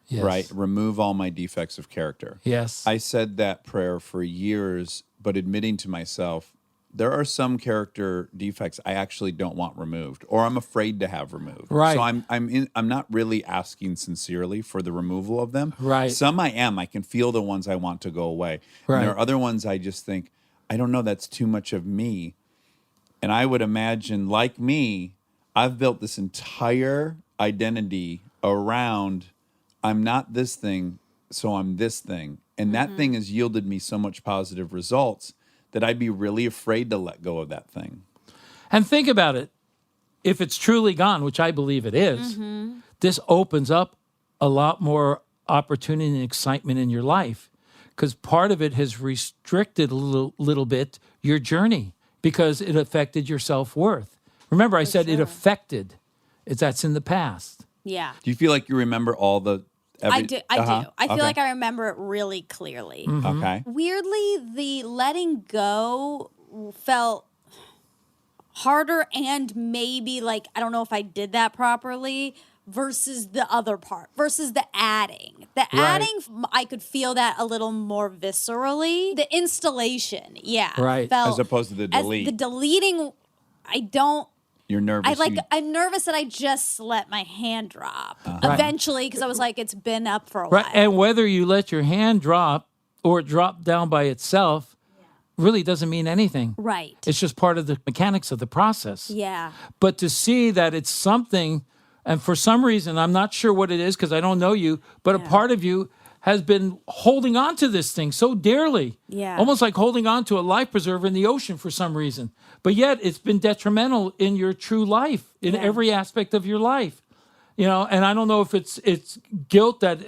Yes. right? Remove all my defects of character. Yes. I said that prayer for years, but admitting to myself, there are some character defects I actually don't want removed, or I'm afraid to have removed. Right. So I'm not really asking sincerely for the removal of them. Right. Some I am. I can feel the ones I want to go away. Right. And there are other ones I just think, I don't know, that's too much of me. And I would imagine, like me, I've built this entire identity around I'm not this thing, so I'm this thing. And that thing has yielded me so much positive results that I'd be really afraid to let go of that thing. And think about it. if it's truly gone, which I believe it is, this opens up a lot more opportunity and excitement in your life, because part of it has restricted a little bit your journey because it affected your self-worth. Remember, I said it affected. That's in the past. Yeah. Do you feel like you remember all the? I do. I do. I feel Okay. like I remember it really clearly. Okay. Weirdly, the letting go felt harder and maybe like, I don't know if I did that properly versus the other part, versus the adding. The adding, I could feel that a little more viscerally. The installation, Right. felt, As opposed to the delete. The deleting, I don't. You're nervous. I'm nervous that I just let my hand drop eventually because I was like, it's been up for a while. Right. And whether you let your hand drop or it drop down by itself really doesn't mean anything. Right. It's just part of the mechanics of the process. Yeah. But to see that it's something, and for some reason, I'm not sure what it is because I don't know you, but a part of you has been holding on to this thing so dearly. Yeah. Almost like holding on to a life preserver in the ocean for some reason. But yet it's been detrimental in your true life, in every aspect of your life. You know, and I don't know if it's guilt that,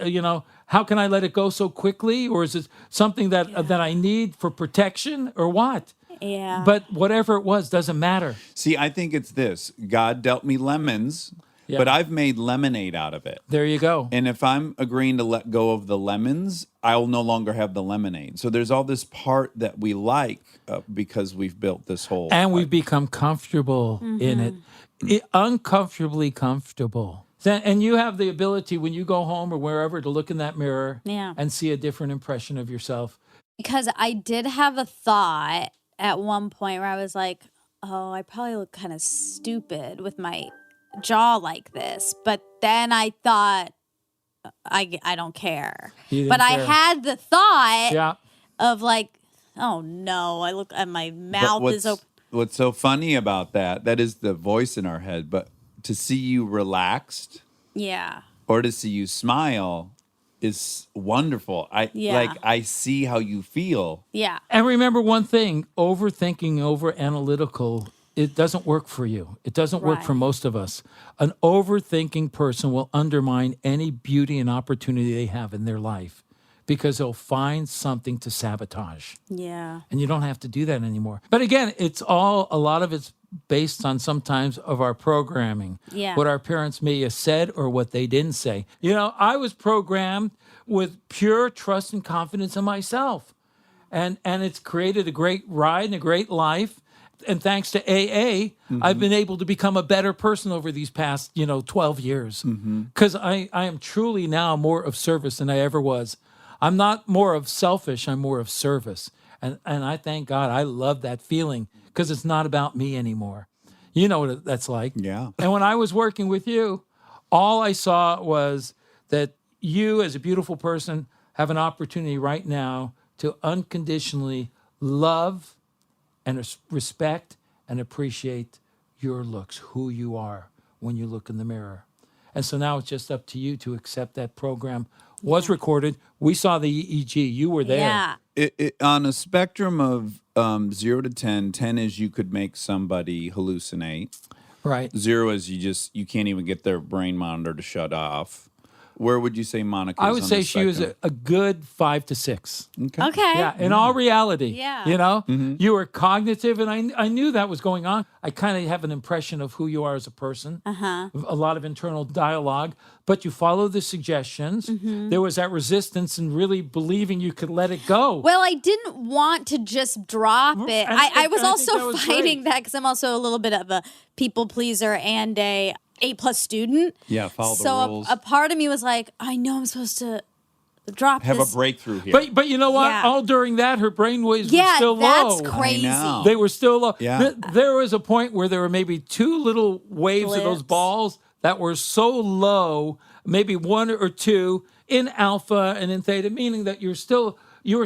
how can I let it go so quickly? Or is it something that I need for protection or what? Yeah. But whatever it was, doesn't matter. See, I think it's this. God dealt me lemons, but I've made lemonade out of it. There you go. And if I'm agreeing to let go of the lemons, I'll no longer have the lemonade. So there's all this part that we like because we've built this whole. And we've become comfortable in it, uncomfortably comfortable. And you have the ability when you go home or wherever to look in that mirror and see a different impression of yourself. Because I did have a thought at one point where I was like, oh, I probably look kind of stupid with my jaw like this. But then I thought, I don't care. You didn't But I care. had the thought Yeah. of like, oh no, I look at my mouth is open. What's so funny about that is the voice in our head, but to see you relaxed Yeah. or to see you smile is wonderful. I see how you feel. Yeah. And remember one thing, overthinking, over analytical, it doesn't work for you. It doesn't work for most of us. An overthinking person will undermine any beauty and opportunity they have in their life because they'll find something to sabotage. Yeah. And you don't have to do that anymore. But again, a lot of it's based on sometimes of our programming. Yeah. What our parents may have said or what they didn't say. I was programmed with pure trust and confidence in myself. And it's created a great ride and a great life. And thanks to AA, I've been able to become a better person over these past, 12 years. Because I am truly now more of service than I ever was. I'm not more of selfish, I'm more of service. And I thank God. I love that feeling because it's not about me anymore. You know what that's like. Yeah. And when I was working with you, all I saw was that you as a beautiful person have an opportunity right now to unconditionally love and respect and appreciate your looks, who you are when you look in the mirror. And so now it's just up to you to accept that program was recorded. We saw the EEG. You were there. Yeah. On a spectrum of 0 to 10, 10 is you could make somebody hallucinate. Right. 0 is you can't even get their brain monitor to shut off. Where would you say Monica is I would on say the she was spectrum? a good 5 to 6. Okay. Yeah, in all reality. Yeah. You were cognitive, and I knew that was going on. I kind of have an impression of who you are as a person, a lot of internal dialogue, but you follow the suggestions. There was that resistance and really believing you could let it go. Well, I didn't want to just drop it. I was I think also that was fighting great. that because I'm also a little bit of a people pleaser and A+ student. Yeah, follow the so rules. a part of me was like, I know I'm supposed to drop Have this. a breakthrough here. But you know what? Yeah. All during that, her brain waves were Yeah, still that's low. crazy. I know. They were still low. Yeah. There was a point where there were maybe 2 little waves of those Blips. balls that were so low, maybe 1 or 2 in alpha and in theta, meaning that you were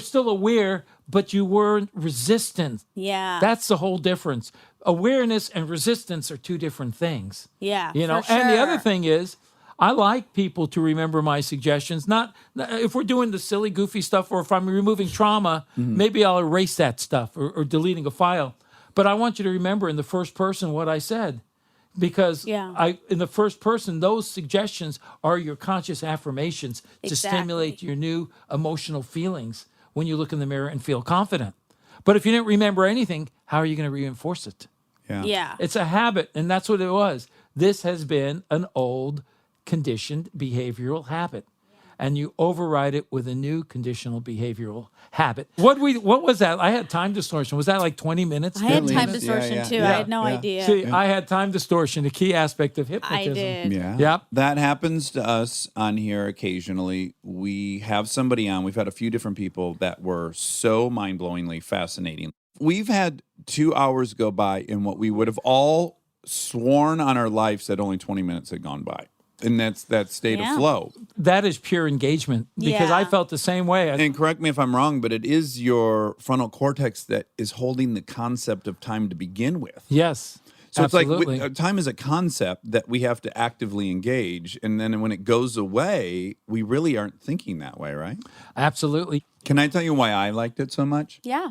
still aware, but you weren't resistant. Yeah. That's the whole difference. Awareness and resistance are 2 different things. Yeah, You know, for and the other sure. thing is, I like people to remember my suggestions. Not if we're doing the silly, goofy stuff, or if I'm removing trauma, maybe I'll erase that stuff or deleting a file. But I want you to remember in the first person what I said. because Yeah. in the first person, those suggestions are your conscious affirmations to stimulate Exactly. your new emotional feelings when you look in the mirror and feel confident. But if you didn't remember anything, how are you going to reinforce it? Yeah. It's a habit, and that's what it was. This has been an old conditioned behavioral habit. And you override it with a new conditional behavioral habit. What was that? I had time distortion. Was that like 20 minutes? I had 15 time minutes? distortion too. Yeah. I had no idea. See, I had time distortion, a key aspect of hypnotism. I did. Yeah. Yep. That happens to us on here occasionally. We have somebody on. We've had a few different people that were so mind-blowingly fascinating. We've had 2 hours go by in what we would have all sworn on our lives that only 20 minutes had gone by. And that's that state Yeah. of flow. That is pure engagement because I Yeah. felt the same way. And correct me if I'm wrong, but it is your frontal cortex that is holding the concept of time to begin with. Yes. So absolutely. it's like time is a concept that we have to actively engage. And then when it goes away, we really aren't thinking that way, right? Absolutely. Can I tell you why I liked it so much? Yeah.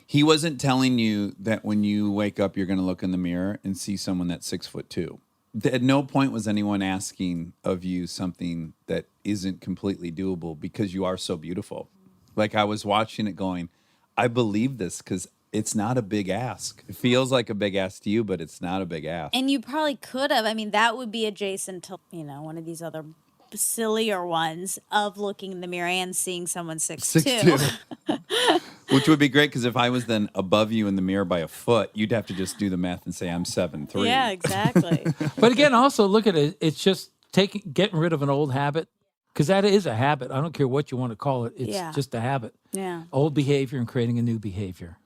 He wasn't telling you that when you wake up, you're going to look in the mirror and see someone that's 6'2". At no point was anyone asking of you something that isn't completely doable because you are so beautiful. Like I was watching it going, I believe this because it's not a big ask. It feels like a big ask to you, but it's not a big ask. And you probably could have. I mean, that would be adjacent to, one of these other sillier ones of looking in the mirror and seeing someone 6'2". Which would be great because if I was then above you in the mirror by a foot, you'd have to just do the math and say I'm 7'3". Yeah, exactly. But again, also look at it. It's just getting rid of an old habit because that is a habit. I don't care what you want to call it. It's Yeah. just a habit. Yeah. Old behavior and creating a new behavior.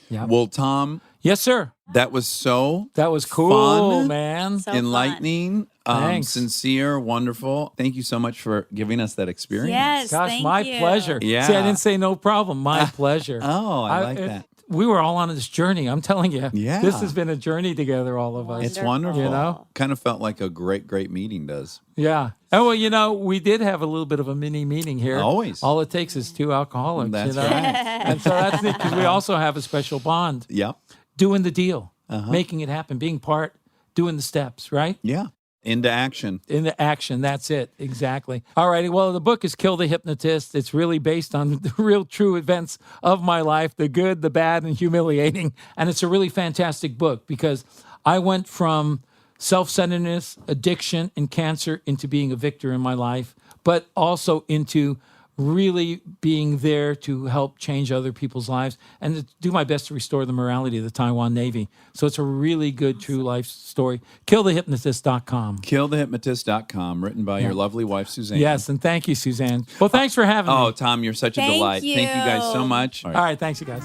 Yeah. Well, Tom, Yes, sir. that was so That was cool, fun, man. So fun. enlightening, Thanks. sincere, wonderful. Thank you so much for giving us that experience. Yes. Gosh, thank my you. pleasure. Yeah. See, I didn't say no problem. My pleasure. Oh, I like that. We were all on this journey. I'm telling you. Yeah. This has been a journey together, all of us. It's wonderful. You know? Kind of felt like a great meeting does. Yeah. Oh, well, we did have a little bit of a mini meeting here. Always. All it takes is two alcoholics. That's right. And so that's neat because we also have a special bond. Yep. Doing the deal, making it happen, being part, doing the steps, right? Yeah. Into action. Into action. That's it. Exactly. All righty. Well, the book is Kill the Hypnotist. It's really based on the real true events of my life, the good, the bad, and humiliating. And it's a really fantastic book because I went from self-centeredness, addiction, and cancer into being a victor in my life, but also into really being there to help change other people's lives and to do my best to restore the morality of the Taiwan Navy. So it's a really good true life story. KillTheHypnotist.com. KillTheHypnotist.com, written by your lovely wife, Suzanne. Yes, and thank you, Suzanne. Well, thanks for having Oh, me. Tom, you're such a Thank delight. Thank you guys so you. much. All right, thanks, you guys.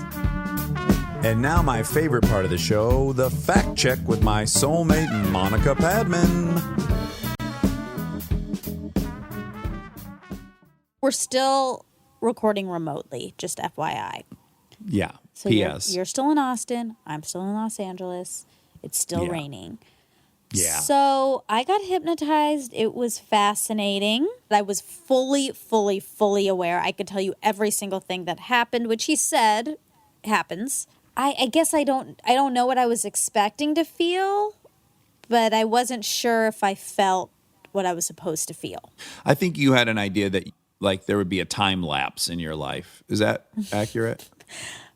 And now my favorite part of the show, the fact check with my soulmate, Monica Padman. We're still recording remotely, just FYI. Yeah. So P.S. You're still in Austin. I'm still in Los Angeles. It's still Yeah. raining. Yeah. So I got hypnotized. It was fascinating. I was fully aware. I could tell you every single thing that happened, which he said happens. I guess I don't know what I was expecting to feel, but I wasn't sure if I felt what I was supposed to feel. I think you had an idea that like there would be a time lapse in your life. Is that accurate?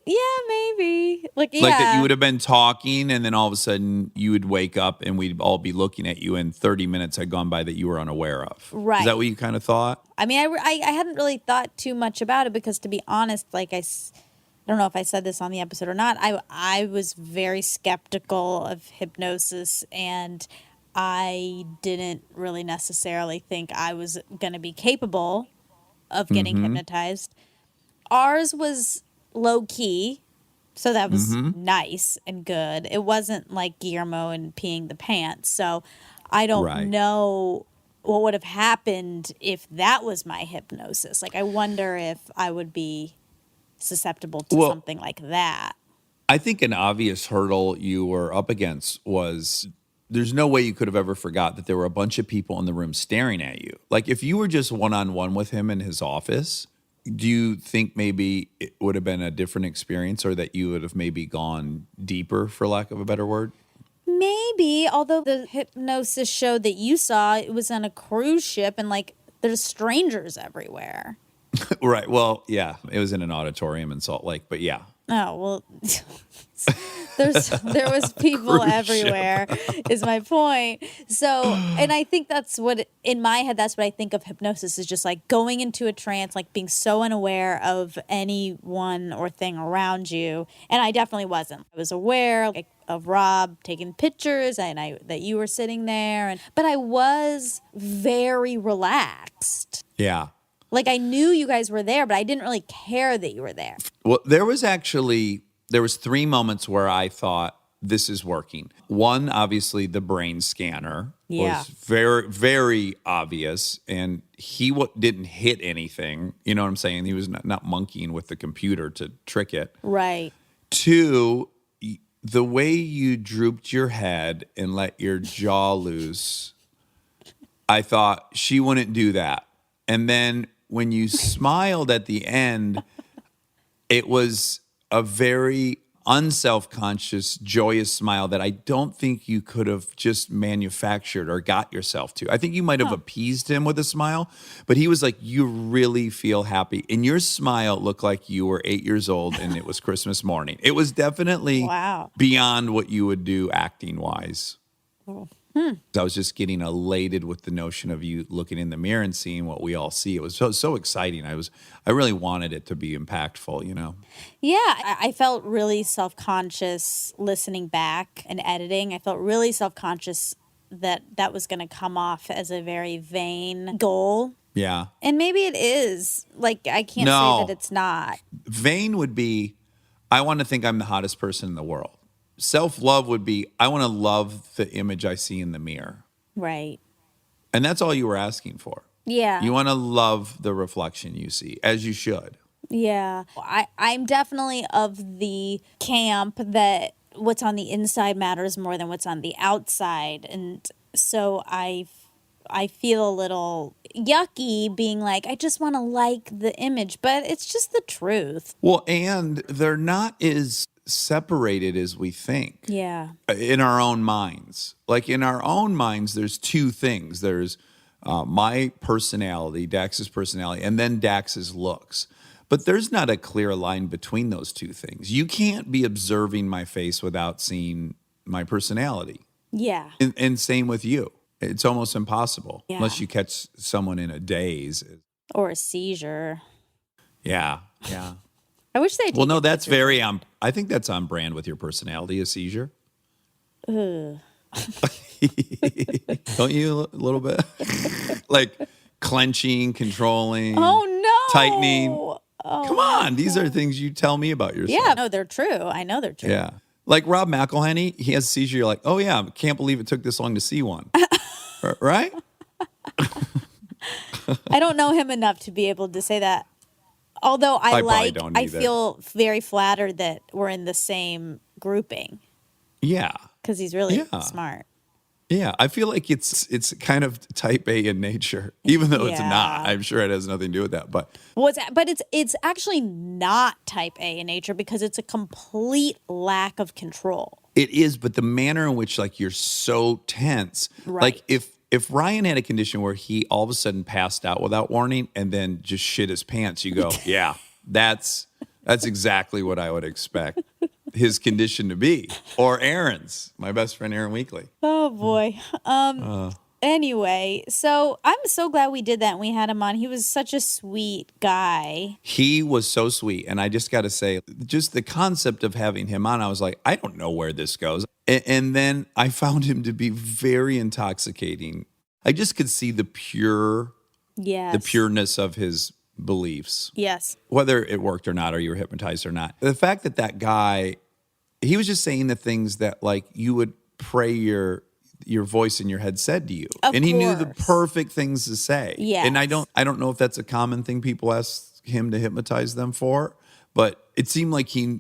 Yeah, maybe. Like Like that you would have been talking and then all of a sudden you would wake up and we'd all be looking at you and 30 minutes had gone by that you were unaware of. Right. Is that what you kind of thought? I mean, I hadn't really thought too much about it because, to be honest, like I don't know if I said this on the episode or not. I was very skeptical of hypnosis, and I didn't really necessarily think I was going to be capable of getting hypnotized. Ours was low key, so that was nice and good. It wasn't like Guillermo and peeing the pants, so I don't Right. know what would have happened if that was my hypnosis. Like, I wonder if I would be susceptible to Well, something like that. I think an obvious hurdle you were up against was there's no way you could have ever forgot that there were a bunch of people in the room staring at you. Like if you were just one-on-one with him in his office, do you think maybe it would have been a different experience or that you would have maybe gone deeper, for lack of a better word? Maybe, although the hypnosis show that you saw, it was on a cruise ship and like there's strangers everywhere. Right. Well, yeah, it was in an auditorium in Salt Lake, but yeah. Oh, well, there was people Cruise everywhere is my point. So, and I think that's what, in my head, that's what I think of hypnosis is just like going into a trance, like being so unaware of anyone or thing around you. And I definitely wasn't. I was aware like, of Rob taking pictures and that you were sitting there. But I was very relaxed. Yeah. Like I knew you guys were there, but I didn't really care that you were there. Well, there was 3 moments where I thought this is working. One, obviously, the brain scanner was very, very obvious, and he didn't hit anything. You know what I'm saying? He was not monkeying with the computer to trick it. Right. 2, the way you drooped your head and let your jaw loose, I thought she wouldn't do that. And then when you smiled at the end, it was a very unself-conscious, joyous smile that I don't think you could have just manufactured or got yourself to. I think you might have appeased him with a smile, but he was like, you really feel happy. And your smile looked like you were 8 years old and it was Christmas morning. It was definitely beyond what you would do acting-wise. I was just getting elated with the notion of you looking in the mirror and seeing what we all see. It was so exciting. I really wanted it to be impactful, you know? Yeah, I felt really self-conscious listening back and editing. I felt really self-conscious that was going to come off as a very vain goal. Yeah. And maybe it is. Like, I can't say that it's not. Vain would be, I want to think I'm the hottest person in the world. Self-love would be, I want to love the image I see in the mirror. Right. And that's all you were asking for. Yeah. You want to love the reflection you see, as you should. Yeah. I'm definitely of the camp that what's on the inside matters more than what's on the outside. And so I feel a little yucky being like, I just want to like the image, but it's just the truth. Well, and they're not as separated as we think. Yeah. In our own minds. Like in our own minds, there's 2 things. There's my personality, Dax's personality, and then Dax's looks. But there's not a clear line between those 2 things. You can't be observing my face without seeing my personality. Yeah. And same with you. It's almost impossible unless you catch someone in a daze. Or a seizure. Yeah. I wish they'd. Well, no, that's very I think that's on brand with your personality, a seizure. Don't you a little bit? Like clenching, controlling. Oh no. Tightening. Come on, these are things you tell me about yourself. Yeah, no, they're true. I know they're true. Yeah. Like Rob McElhenney, he has a seizure. You're like, oh yeah, can't believe it took this long to see one. Right? I don't know him enough to be able to say that. Although I feel very flattered that we're in the same grouping. Yeah. Because he's really smart. Yeah, I feel like it's kind of type A in nature, even though it's not. I'm sure it has nothing to do with that. But it's actually not type A in nature because it's a complete lack of control. It is, but the manner in which like you're so tense, like if Ryan had a condition where he all of a sudden passed out without warning and then just shit his pants, you go, yeah, that's exactly what I would expect his condition to be. Or Aaron's, my best friend Aaron Weekly. Oh boy. Anyway, so I'm so glad we did that and we had him on. He was such a sweet guy. He was so sweet. And I just got to say, just the concept of having him on, I was like, I don't know where this goes. And then I found him to be very intoxicating. I just could see the pureness of his beliefs. Yes. Whether it worked or not, or you were hypnotized or not. The fact that guy, he was just saying the things that like you would pray your voice in your head said to you. And he knew the perfect things to say. Yes. And I don't know if that's a common thing people ask him to hypnotize them for, but it seemed like he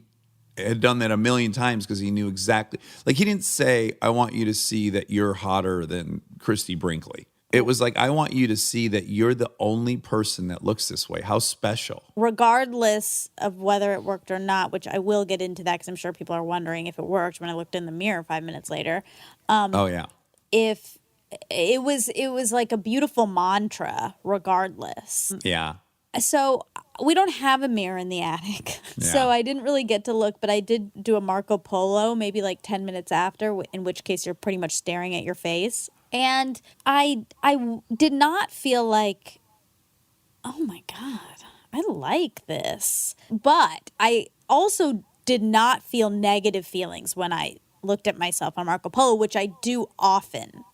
had done that a million times because he knew exactly. Like he didn't say, I want you to see that you're hotter than Christy Brinkley. It was like, I want you to see that you're the only person that looks this way. How special. Regardless of whether it worked or not, which I will get into that because I'm sure people are wondering if it worked when I looked in the mirror 5 minutes later. Oh, yeah. If it was like a beautiful mantra, regardless. Yeah. So we don't have a mirror in the attic. Yeah. So I didn't really get to look, but I did do a Marco Polo maybe like 10 minutes after, in which case you're pretty much staring at your face. And I did not feel like, oh my God, I like this. But I also did not feel negative feelings when I looked at myself on Marco Polo, which I do often.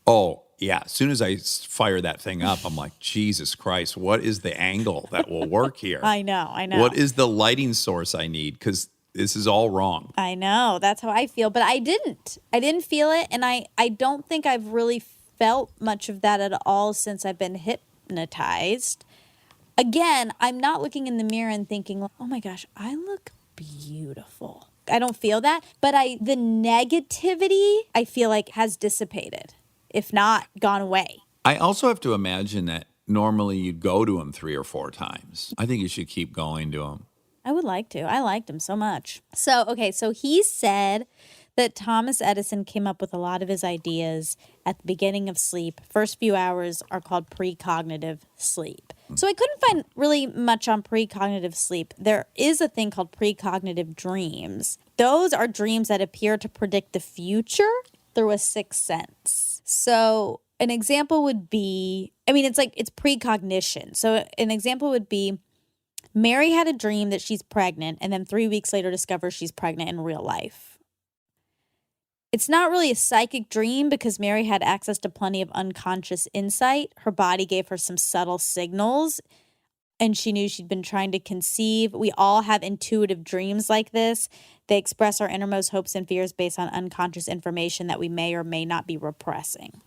Oh, yeah. As soon as I fire that thing up, I'm like, Jesus Christ, what is the angle that will work here? I know. What is the lighting source I need? Because this is all wrong. I know. That's how I feel. But I didn't feel it. And I don't think I've really felt much of that at all since I've been hypnotized. Again, I'm not looking in the mirror and thinking, oh my gosh, I look beautiful. I don't feel that. But the negativity, I feel like, has dissipated, if not gone away. I also have to imagine that normally you'd go to him 3 or 4 times. I think you should keep going to him. I would like to. I liked him so much. So he said that Thomas Edison came up with a lot of his ideas at the beginning of sleep. First few hours are called precognitive sleep. So I couldn't find really much on precognitive sleep. There is a thing called precognitive dreams. Those are dreams that appear to predict the future through a sixth sense. So an example would be, it's precognition. So an example would be, Mary had a dream that she's pregnant and then 3 weeks later discovers she's pregnant in real life. It's not really a psychic dream because Mary had access to plenty of unconscious insight. Her body gave her some subtle signals and she knew she'd been trying to conceive. We all have intuitive dreams like this. They express our innermost hopes and fears based on unconscious information that we may or may not be repressing.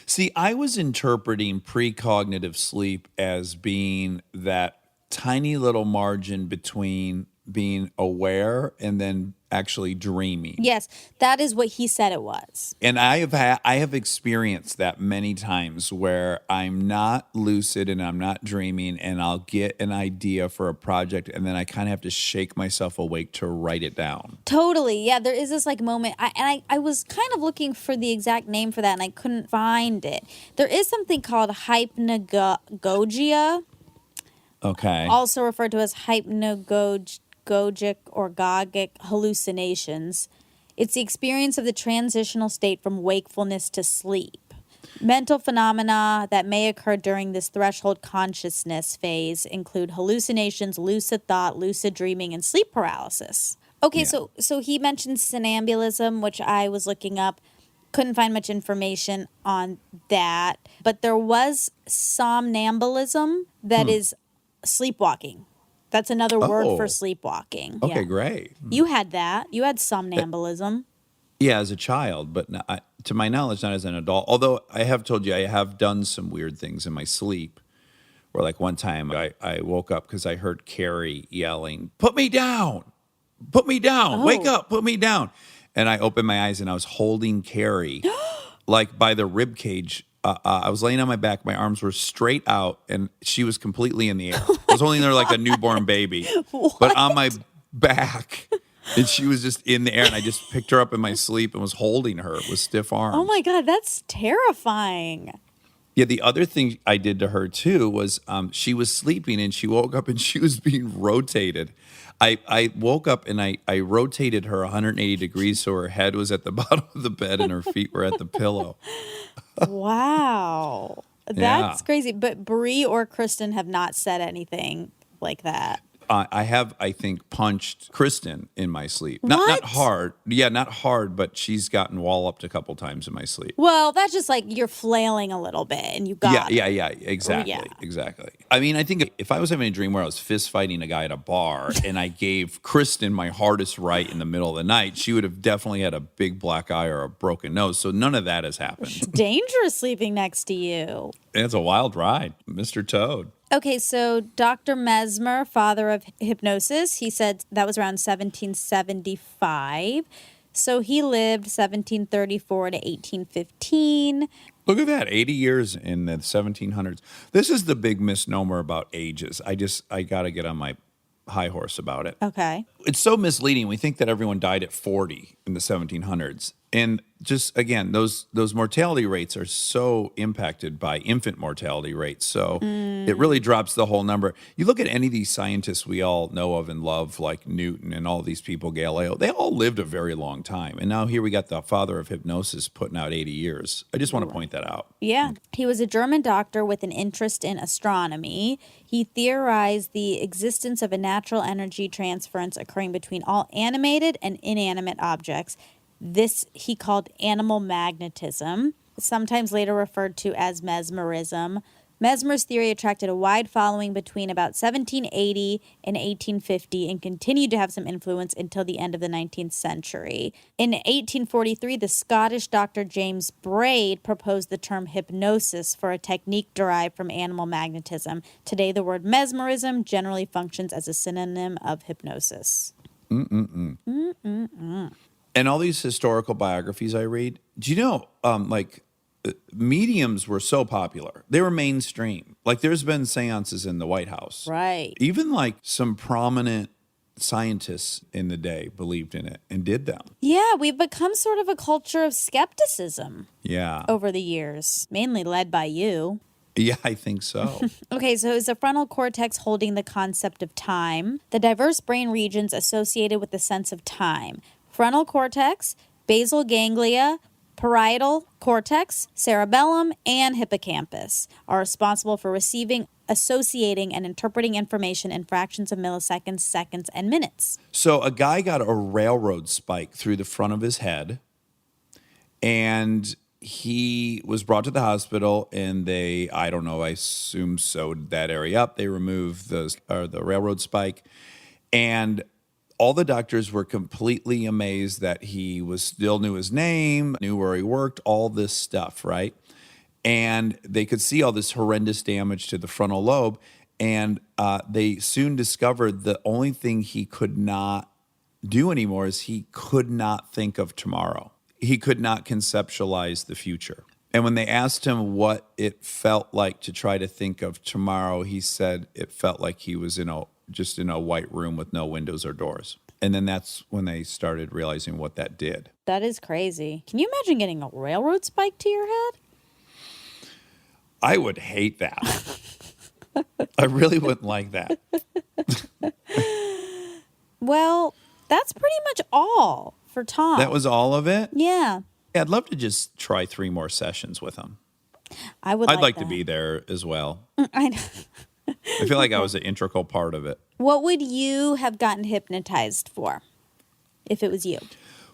See, I was interpreting precognitive sleep as being that tiny little margin between being aware and then actually dreaming. Yes, that is what he said it was. And I have experienced that many times where I'm not lucid and I'm not dreaming and I'll get an idea for a project and then I kind of have to shake myself awake to write it down. Totally. Yeah, there is this moment. I was kind of looking for the exact name for that and I couldn't find it. There is something called hypnagogia. Okay. Also referred to as hypnagogic or gogic hallucinations. It's the experience of the transitional state from wakefulness to sleep. Mental phenomena that may occur during this threshold consciousness phase include hallucinations, lucid thought, lucid dreaming, and sleep paralysis. Okay, Yeah. so he mentioned somnambulism, which I was looking up. Couldn't find much information on that. But there was somnambulism that is sleepwalking. That's another word for sleepwalking. Okay, Yeah. great. You had that. You had somnambulism. Yeah, as a child, but to my knowledge, not as an adult. Although I have told you I have done some weird things in my sleep. Or like one time I woke up because I heard Carrie yelling, "Put me down! Put me down! Wake up! Put me down!" And I opened my eyes and I was holding Carrie like by the rib cage. I was laying on my back. My arms were straight out, and she was completely in the air. I was holding her like a newborn baby, but on my back, and she was just in the air. And I just picked her up in my sleep and was holding her with stiff arms. Oh my God, that's terrifying. Yeah, the other thing I did to her too was she was sleeping and she woke up and she was being rotated. I woke up and I rotated her 180 degrees so her head was at the bottom of the bed and her feet were at the pillow. Wow. That's crazy. But Bree or Kristen have not said anything like that. I have, I think, punched Kristen in my sleep. Not hard. Yeah, not hard, but she's gotten walloped a couple times in my sleep. Well, that's just like you're flailing a little bit and you got Yeah, exactly. Yeah. Exactly. I mean, I think if I was having a dream where I was fist fighting a guy at a bar and I gave Kristen my hardest right in the middle of the night, she would have definitely had a big black eye or a broken nose. So none of that has happened. dangerous sleeping next to you. It's a wild ride, Mr. Toad. Okay, so Dr. Mesmer, father of hypnosis, he said that was around 1775. So he lived 1734 to 1815. Look at that, 80 years in the 1700s. This is the big misnomer about ages. I got to get on my high horse about it. Okay. It's so misleading. We think that everyone died at 40 in the 1700s. And just again, those mortality rates are so impacted by infant mortality rates. So it really drops the whole number. You look at any of these scientists we all know of and love, like Newton and all these people, Galileo, they all lived a very long time. And now here we got the father of hypnosis putting out 80 years. I just want to point that out. Yeah. He was a German doctor with an interest in astronomy. He theorized the existence of a natural energy transference occurring between all animated and inanimate objects. This he called animal magnetism, sometimes later referred to as mesmerism. Mesmer's theory attracted a wide following between about 1780 and 1850 and continued to have some influence until the end of the 19th century. In 1843, the Scottish Dr. James Braid proposed the term hypnosis for a technique derived from animal magnetism. Today, the word mesmerism generally functions as a synonym of hypnosis. And all these historical biographies I read, do you know, mediums were so popular. They were mainstream. Like there's been seances in the White House. Right. Even like some prominent scientists in the day believed in it and did them. Yeah, we've become sort of a culture of skepticism Yeah. over the years, mainly led by you. Yeah, I think so. Okay, so is the frontal cortex holding the concept of time? The diverse brain regions associated with the sense of time. Frontal cortex, basal ganglia, parietal cortex, cerebellum, and hippocampus are responsible for receiving, associating, and interpreting information in fractions of milliseconds, seconds, and minutes. So a guy got a railroad spike through the front of his head, and he was brought to the hospital, and they, I don't know, I assume sewed that area up. They removed the railroad spike, and all the doctors were completely amazed that he still knew his name, knew where he worked, all this stuff, right? And they could see all this horrendous damage to the frontal lobe. And they soon discovered the only thing he could not do anymore is he could not think of tomorrow. He could not conceptualize the future. And when they asked him what it felt like to try to think of tomorrow, he said it felt like he was just in a white room with no windows or doors. And then that's when they started realizing what that did. That is crazy. Can you imagine getting a railroad spike to your head? I would hate that. I really wouldn't like that. Well, that's pretty much all for Tom. That was all of it? Yeah. Yeah, I'd love to just try 3 more sessions with him. I'd like to be there as well. I know. I feel like I was an integral part of it. What would you have gotten hypnotized for if it was you?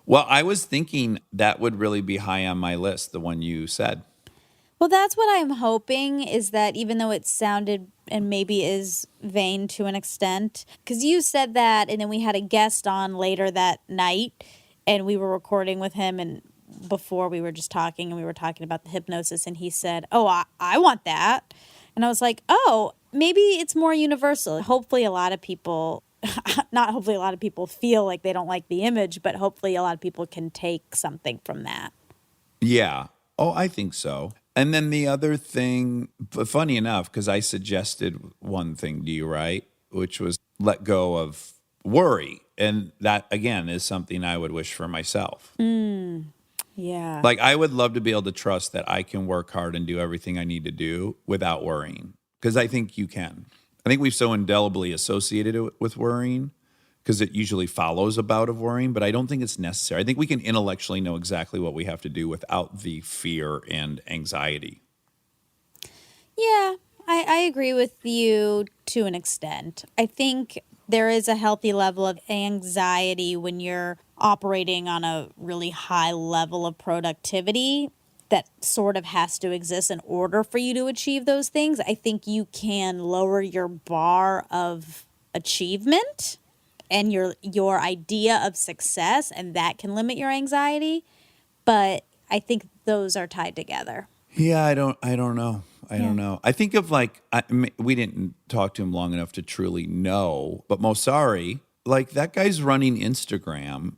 Well, I was thinking that would really be high on my list, the one you said. Well, that's what I'm hoping, is that even though it sounded and maybe is vain to an extent, because you said that, and then we had a guest on later that night, and we were recording with him, and before we were just talking, and we were talking about the hypnosis, and he said, oh, I want that. And I was like, oh, maybe it's more universal. Hopefully a lot of people, not hopefully a lot of people feel like they don't like the image, but hopefully a lot of people can take something from that. Yeah. Oh, I think so. And then the other thing, funny enough, because I suggested one thing to you, right? Which was let go of worry. And that, again, is something I would wish for myself. Yeah. Like, I would love to be able to trust that I can work hard and do everything I need to do without worrying. Because I think you can. I think we've so indelibly associated it with worrying because it usually follows a bout of worrying, but I don't think it's necessary. I think we can intellectually know exactly what we have to do without the fear and anxiety. Yeah, I agree with you to an extent. I think there is a healthy level of anxiety when you're operating on a really high level of productivity that sort of has to exist in order for you to achieve those things. I think you can lower your bar of achievement and your idea of success, and that can limit your anxiety. But I think those are tied together. Yeah, I don't know. I don't know. I think of we didn't talk to him long enough to truly know, but Mossari, like that guy's running Instagram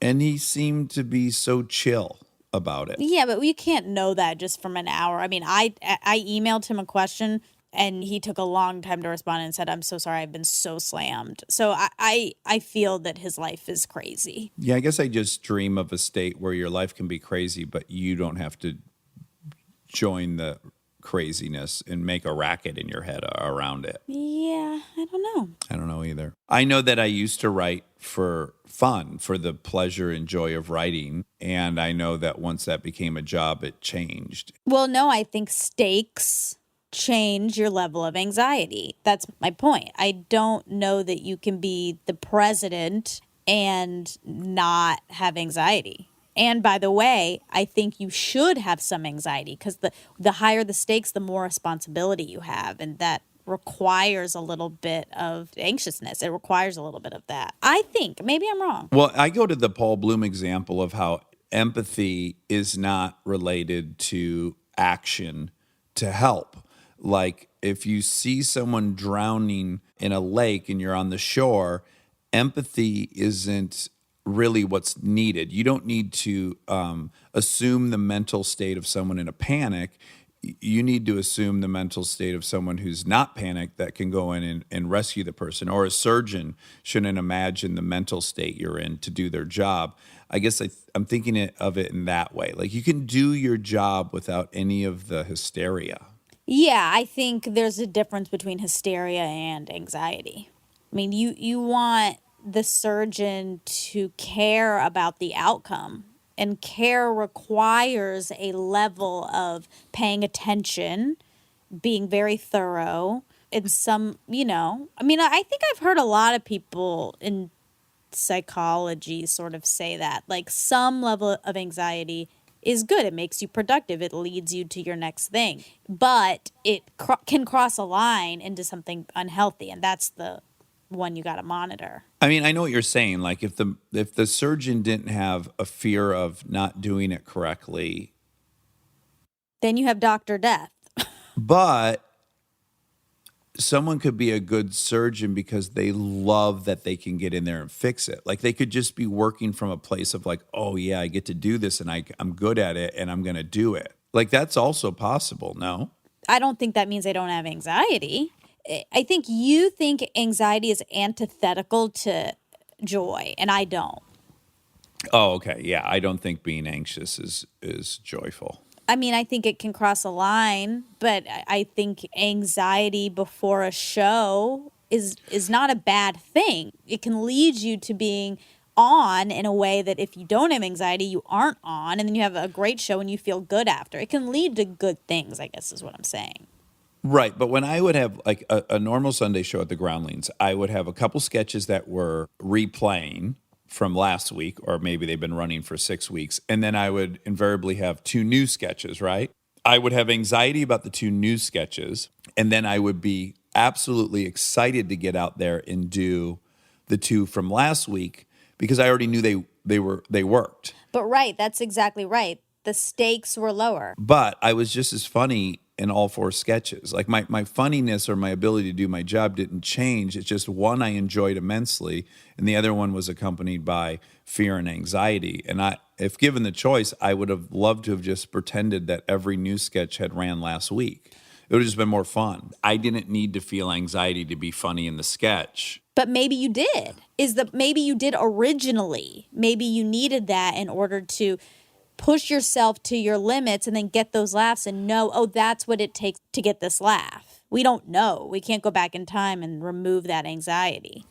and he seemed to be so chill about it. Yeah, but you can't know that just from an hour. I mean, I emailed him a question and he took a long time to respond and said, "I'm so sorry, I've been so slammed." So I feel that his life is crazy. Yeah, I guess I just dream of a state where your life can be crazy, but you don't have to join the craziness and make a racket in your head around it. Yeah, I don't know. I don't know either. I know that I used to write for fun, for the pleasure and joy of writing. And I know that once that became a job, it changed. Well, no, I think stakes change your level of anxiety. That's my point. I don't know that you can be the president and not have anxiety. And by the way, I think you should have some anxiety because the higher the stakes, the more responsibility you have. And that requires a little bit of anxiousness. It requires a little bit of that. I think. Maybe I'm wrong. Well, I go to the Paul Bloom example of how empathy is not related to action to help. Like if you see someone drowning in a lake and you're on the shore, empathy isn't really what's needed. You don't need to assume the mental state of someone in a panic. You need to assume the mental state of someone who's not panicked that can go in and rescue the person. Or a surgeon shouldn't imagine the mental state you're in to do their job. I guess I'm thinking of it in that way. Like you can do your job without any of the hysteria. Yeah, I think there's a difference between hysteria and anxiety. I mean, you want the surgeon to care about the outcome, and care requires a level of paying attention, being very thorough, and some, I mean, I think I've heard a lot of people in psychology sort of say that, like some level of anxiety is good. It makes you productive. It leads you to your next thing, but it can cross a line into something unhealthy, and that's the one you got to monitor. I mean, I know what you're saying. Like if the surgeon didn't have a fear of not doing it correctly, then you have Dr. Death. But someone could be a good surgeon because they love that they can get in there and fix it. Like they could just be working from a place of like, oh yeah, I get to do this and I'm good at it and I'm going to do it. Like that's also possible. No? I don't think that means they don't have anxiety. I think you think anxiety is antithetical to joy, and I don't. Oh, okay. Yeah, I don't think being anxious is joyful. I mean, I think it can cross a line, but I think anxiety before a show is not a bad thing. It can lead you to being on in a way that if you don't have anxiety, you aren't on, and then you have a great show and you feel good after. It can lead to good things, I guess is what I'm saying. Right, but when I would have like a normal Sunday show at the Groundlings, I would have a couple sketches that were replaying from last week, or maybe they've been running for 6 weeks, and then I would invariably have 2 new sketches, right? I would have anxiety about the 2 new sketches, and then I would be absolutely excited to get out there and do the 2 from last week because I already knew they worked. But right, that's exactly right. The stakes were lower. But I was just as funny in all 4 sketches. Like my funniness or my ability to do my job didn't change. It's just one I enjoyed immensely, and the other one was accompanied by fear and anxiety. And if given the choice, I would have loved to have just pretended that every new sketch had ran last week. It would have just been more fun. I didn't need to feel anxiety to be funny in the sketch. But maybe you did. Maybe you did originally. Maybe you needed that in order to push yourself to your limits and then get those laughs and know, oh, that's what it takes to get this laugh. We don't know. We can't go back in time and remove that anxiety.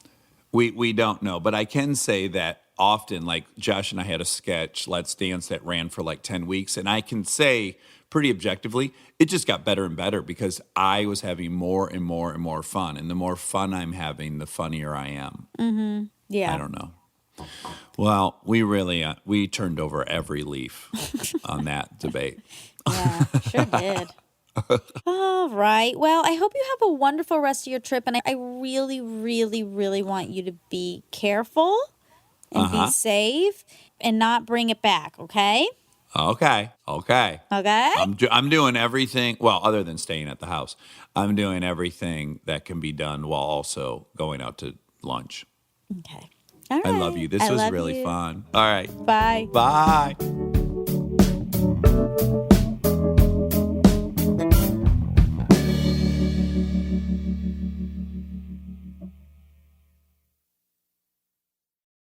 We don't know. But I can say that often, like Josh and I had a sketch, Let's Dance, that ran for like 10 weeks. And I can say pretty objectively, it just got better and better because I was having more and more and more fun. And the more fun I'm having, the funnier I am. Mm-hmm. Yeah. I don't know. Well, we really we turned over every leaf on that debate. Yeah, sure did. All right. Well, I hope you have a wonderful rest of your trip. And I really, really, really want you to be careful and be safe and not bring it back, okay? Okay. Okay? I'm doing everything, well, other than staying at the house. I'm doing everything that can be done while also going out to lunch. Okay. All right. I love you. This was really fun. All right. Bye. Bye.